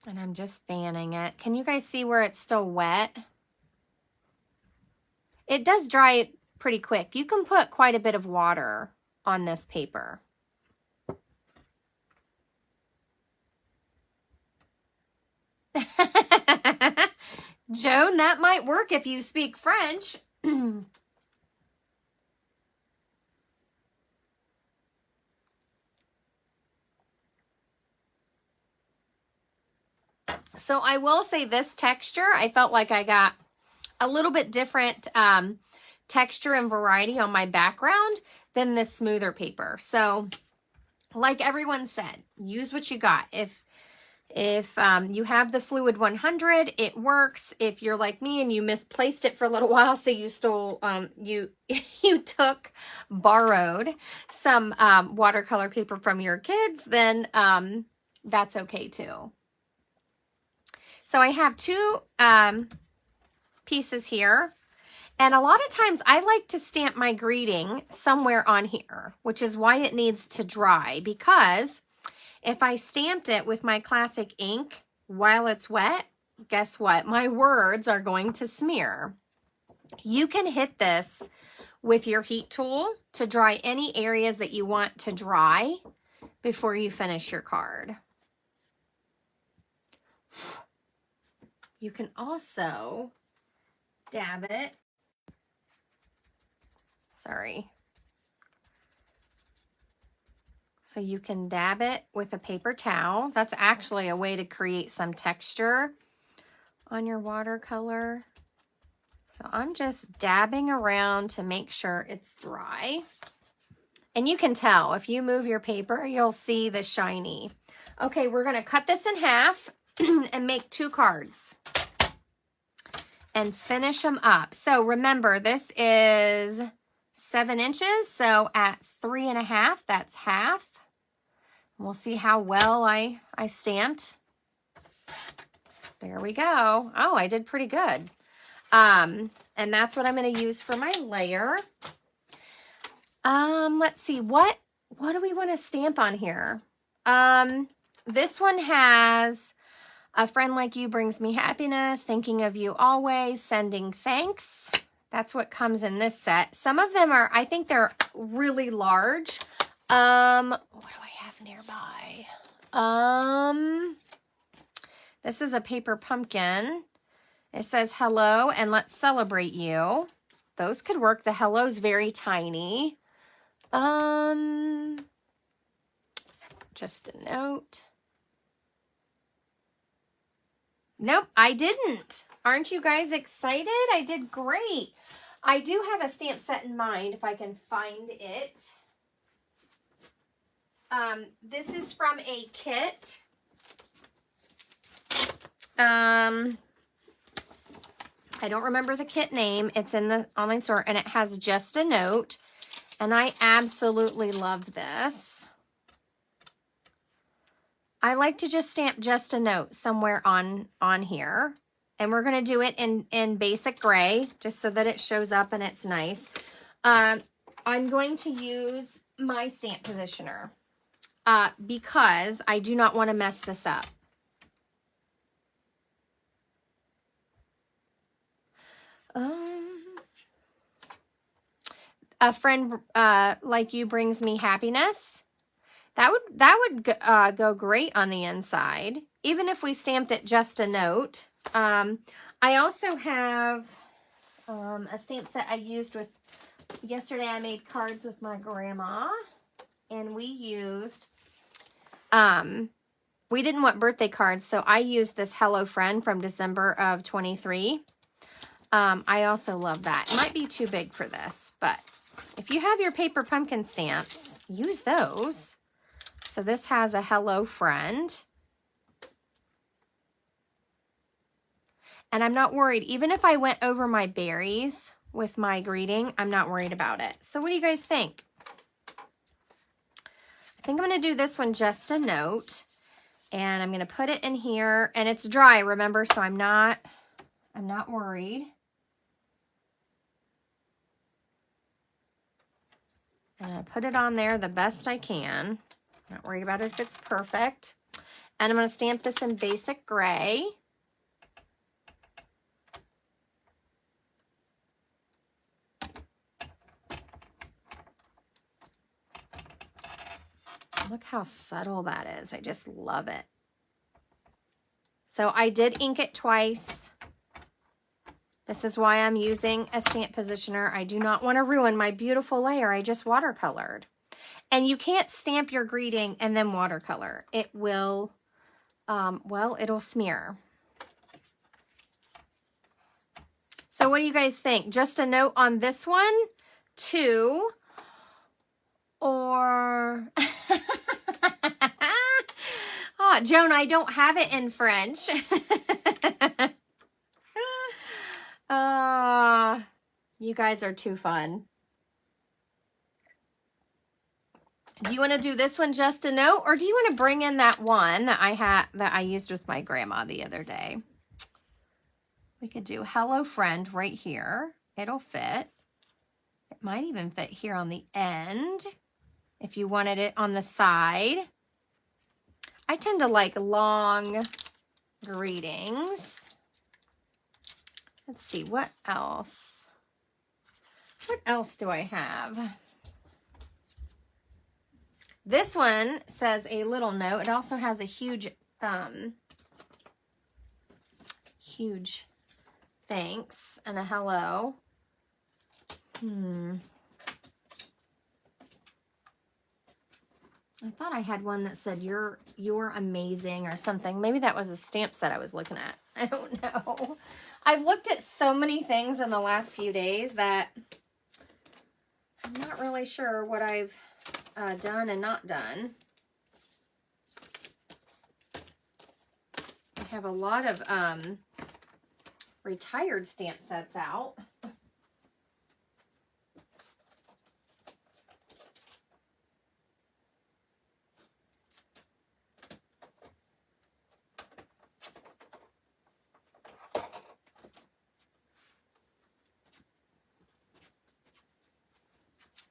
And I'm just fanning it. Can you guys see where it's still wet? It does dry pretty quick. You can put quite a bit of water on this paper. Joan, that might work if you speak French. So I will say this texture, I felt like I got a little bit different texture and variety on my background than this smoother paper. So like everyone said, use what you got. If you have the Fluid 100, it works. If you're like me and you misplaced it for a little while, so you stole, you borrowed some watercolor paper from your kids, then that's okay too. So I have two pieces here. And a lot of times I like to stamp my greeting somewhere on here, which is why it needs to dry, because if I stamped it with my classic ink while it's wet, guess what? My words are going to smear. You can hit this with your heat tool to dry any areas that you want to dry before you finish your card. You can also dab it. Sorry. So you can dab it with a paper towel. That's actually a way to create some texture on your watercolor. So I'm just dabbing around to make sure it's dry. And you can tell, if you move your paper, you'll see the shiny. Okay, we're gonna cut this in half and make 2 cards and finish them up. So remember, this is 7 inches. So at 3.5, that's half. We'll see how well I stamped. There we go. Oh, I did pretty good. And that's what I'm going to use for my layer. Let's see, what do we want to stamp on here? This one has a friend like you brings me happiness, thinking of you always, sending thanks. That's what comes in this set. Some of them are, I think they're really large. What do I have nearby? This is a paper pumpkin. It says hello and let's celebrate you. Those could work. The hello's very tiny. Just a note. Nope, I didn't. Aren't you guys excited? I did great. I do have a stamp set in mind if I can find it. This is from a kit. I don't remember the kit name. It's in the online store and it has just a note. And I absolutely love this. I like to just stamp just a note somewhere on here. And we're going to do it in basic gray, just so that it shows up and it's nice. I'm going to use my stamp positioner because I do not want to mess this up. A friend like you brings me happiness. That would go great on the inside, even if we stamped it just a note. I also have a stamp set I used with, yesterday I made cards with my grandma, and we used, we didn't want birthday cards, so I used this Hello Friend from December of 23. I also love that. It might be too big for this, but if you have your paper pumpkin stamps, use those. So this has a Hello Friend. And I'm not worried, even if I went over my berries with my greeting, I'm not worried about it. So what do you guys think? I think I'm going to do this one just a note, and I'm going to put it in here, and it's dry, remember, so I'm not worried. And I put it on there the best I can. Not worried about it if it's perfect. And I'm going to stamp this in basic gray. Look how subtle that is. I just love it. So I did ink it twice. This is why I'm using a stamp positioner. I do not want to ruin my beautiful layer I just watercolored. And you can't stamp your greeting and then watercolor. It will, well, it'll smear. So what do you guys think? Just a note on this one, 2, or... Oh, Joan, I don't have it in French. You guys are too fun. Do you want to do this one just a note, or do you want to bring in that one that I used with my grandma the other day? We could do hello friend right here. It'll fit. It might even fit here on the end if you wanted it on the side. I tend to like long greetings. Let's see, what else? What else do I have? This one says a little note. It also has a huge, huge thanks and a hello. I thought I had one that said you're amazing or something. Maybe that was a stamp set I was looking at. I don't know. I've looked at so many things in the last few days that I'm not really sure what I've done and not done. I have a lot of retired stamp sets out.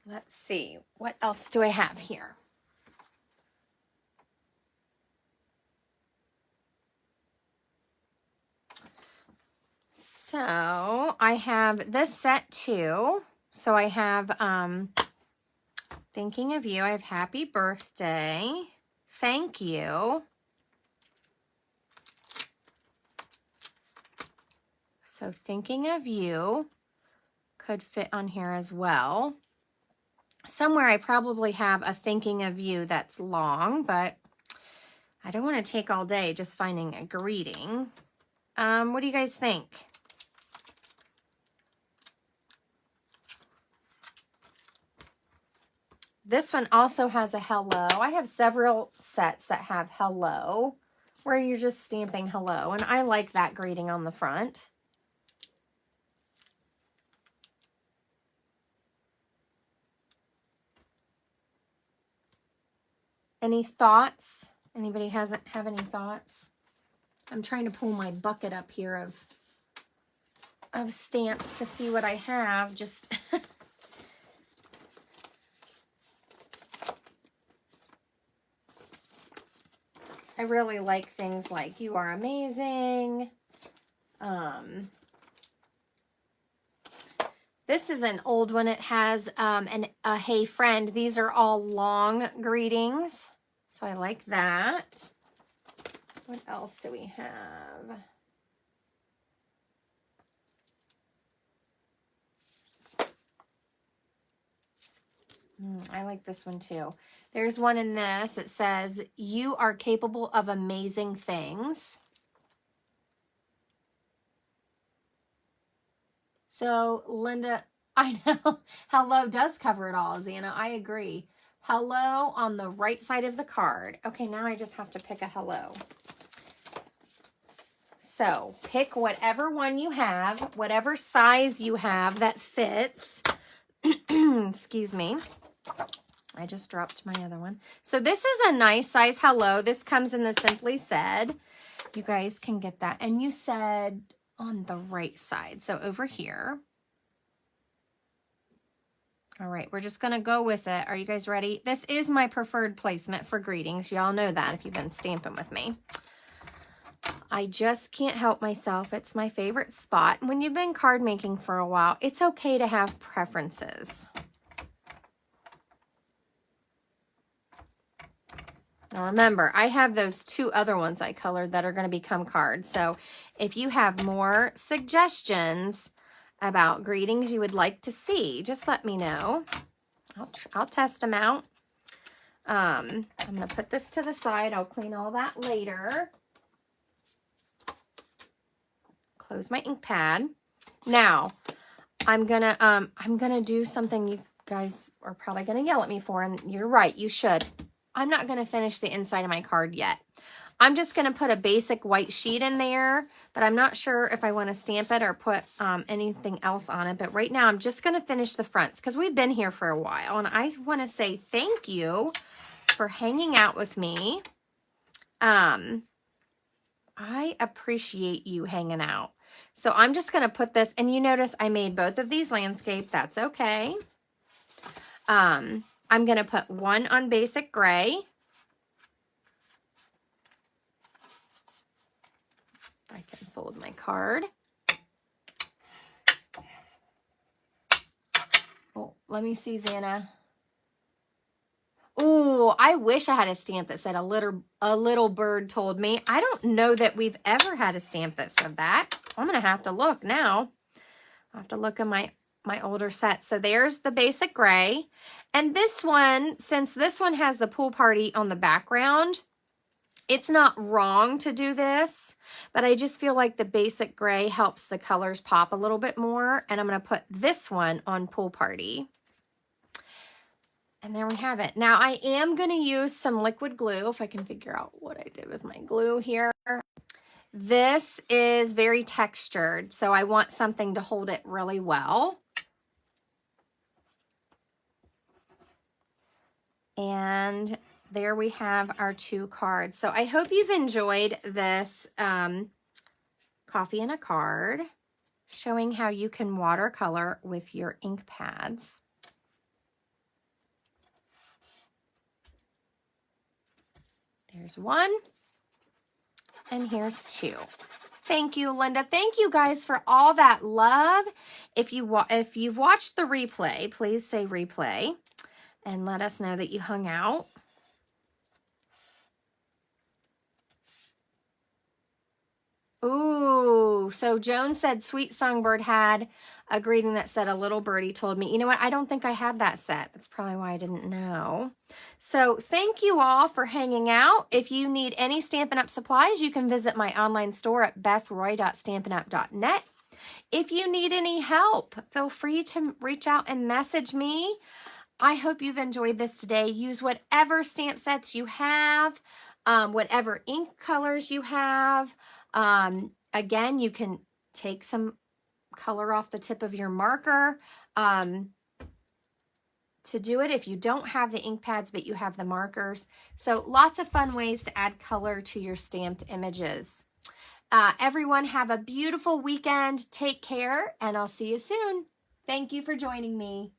Let's see, what else do I have here? So I have this set too. So I have thinking of you. I have happy birthday. Thank you. So thinking of you could fit on here as well. Somewhere I probably have a thinking of you that's long, but I don't want to take all day just finding a greeting. What do you guys think? This one also has a hello. I have several sets that have hello, where you're just stamping hello, and I like that greeting on the front. Any thoughts? Anybody have any thoughts? I'm trying to pull my bucket up here of stamps to see what I have. Just I really like things like you are amazing. This is an old one. It has a hey friend. These are all long greetings. So I like that. What else do we have? I like this one too. There's one in this. It says, you are capable of amazing things. So Linda, I know, hello does cover it all, Zana. I agree. Hello on the right side of the card. Okay, now I just have to pick a hello. So pick whatever one you have, whatever size you have that fits. Excuse me. I just dropped my other one. So this is a nice size. Hello. This comes in the Simply Said. You guys can get that. And you said on the right side. So over here. All right. We're just going to go with it. Are you guys ready? This is my preferred placement for greetings. Y'all know that if you've been stamping with me. I just can't help myself. It's my favorite spot. When you've been card making for a while, it's okay to have preferences. Now remember, I have those 2 other ones I colored that are going to become cards. So if you have more suggestions about greetings you would like to see, just let me know. I'll test them out. I'm going to put this to the side. I'll clean all that later. Close my ink pad. Now, I'm gonna do something you guys are probably gonna yell at me for, and you're right, you should. I'm not gonna finish the inside of my card yet. I'm just gonna put a basic white sheet in there, but I'm not sure if I want to stamp it or put anything else on it. But right now, I'm just gonna finish the fronts because we've been here for a while, and I want to say thank you for hanging out with me. I appreciate you hanging out. So I'm just going to put this, and you notice I made both of these landscape. That's okay. I'm going to put one on basic gray. I can fold my card. Oh, let me see, Xana. Oh, I wish I had a stamp that said a little bird told me. I don't know that we've ever had a stamp that said that. I'm going to have to look now. I'll have to look at my older set. So there's the basic gray. And this one, since this one has the pool party on the background, it's not wrong to do this, but I just feel like the basic gray helps the colors pop a little bit more. And I'm going to put this one on pool party. And there we have it. Now I am going to use some liquid glue if I can figure out what I did with my glue here. This is very textured, so I want something to hold it really well. And there we have our 2 cards. So I hope you've enjoyed this coffee and a card showing how you can watercolor with your ink pads. There's 1, and here's 2. Thank you, Linda. Thank you guys for all that love. If you've watched the replay, please say replay and let us know that you hung out. Ooh, so Joan said Sweet Songbird had a greeting that said a little birdie told me. You know what? I don't think I had that set. That's probably why I didn't know. So thank you all for hanging out. If you need any Stampin' Up! Supplies, you can visit my online store at bethroy.stampinup.net. If you need any help, feel free to reach out and message me. I hope you've enjoyed this today. Use whatever stamp sets you have, whatever ink colors you have. Again, you can take some color off the tip of your marker to do it if you don't have the ink pads, but you have the markers. So lots of fun ways to add color to your stamped images. Everyone have a beautiful weekend. Take care, and I'll see you soon. Thank you for joining me.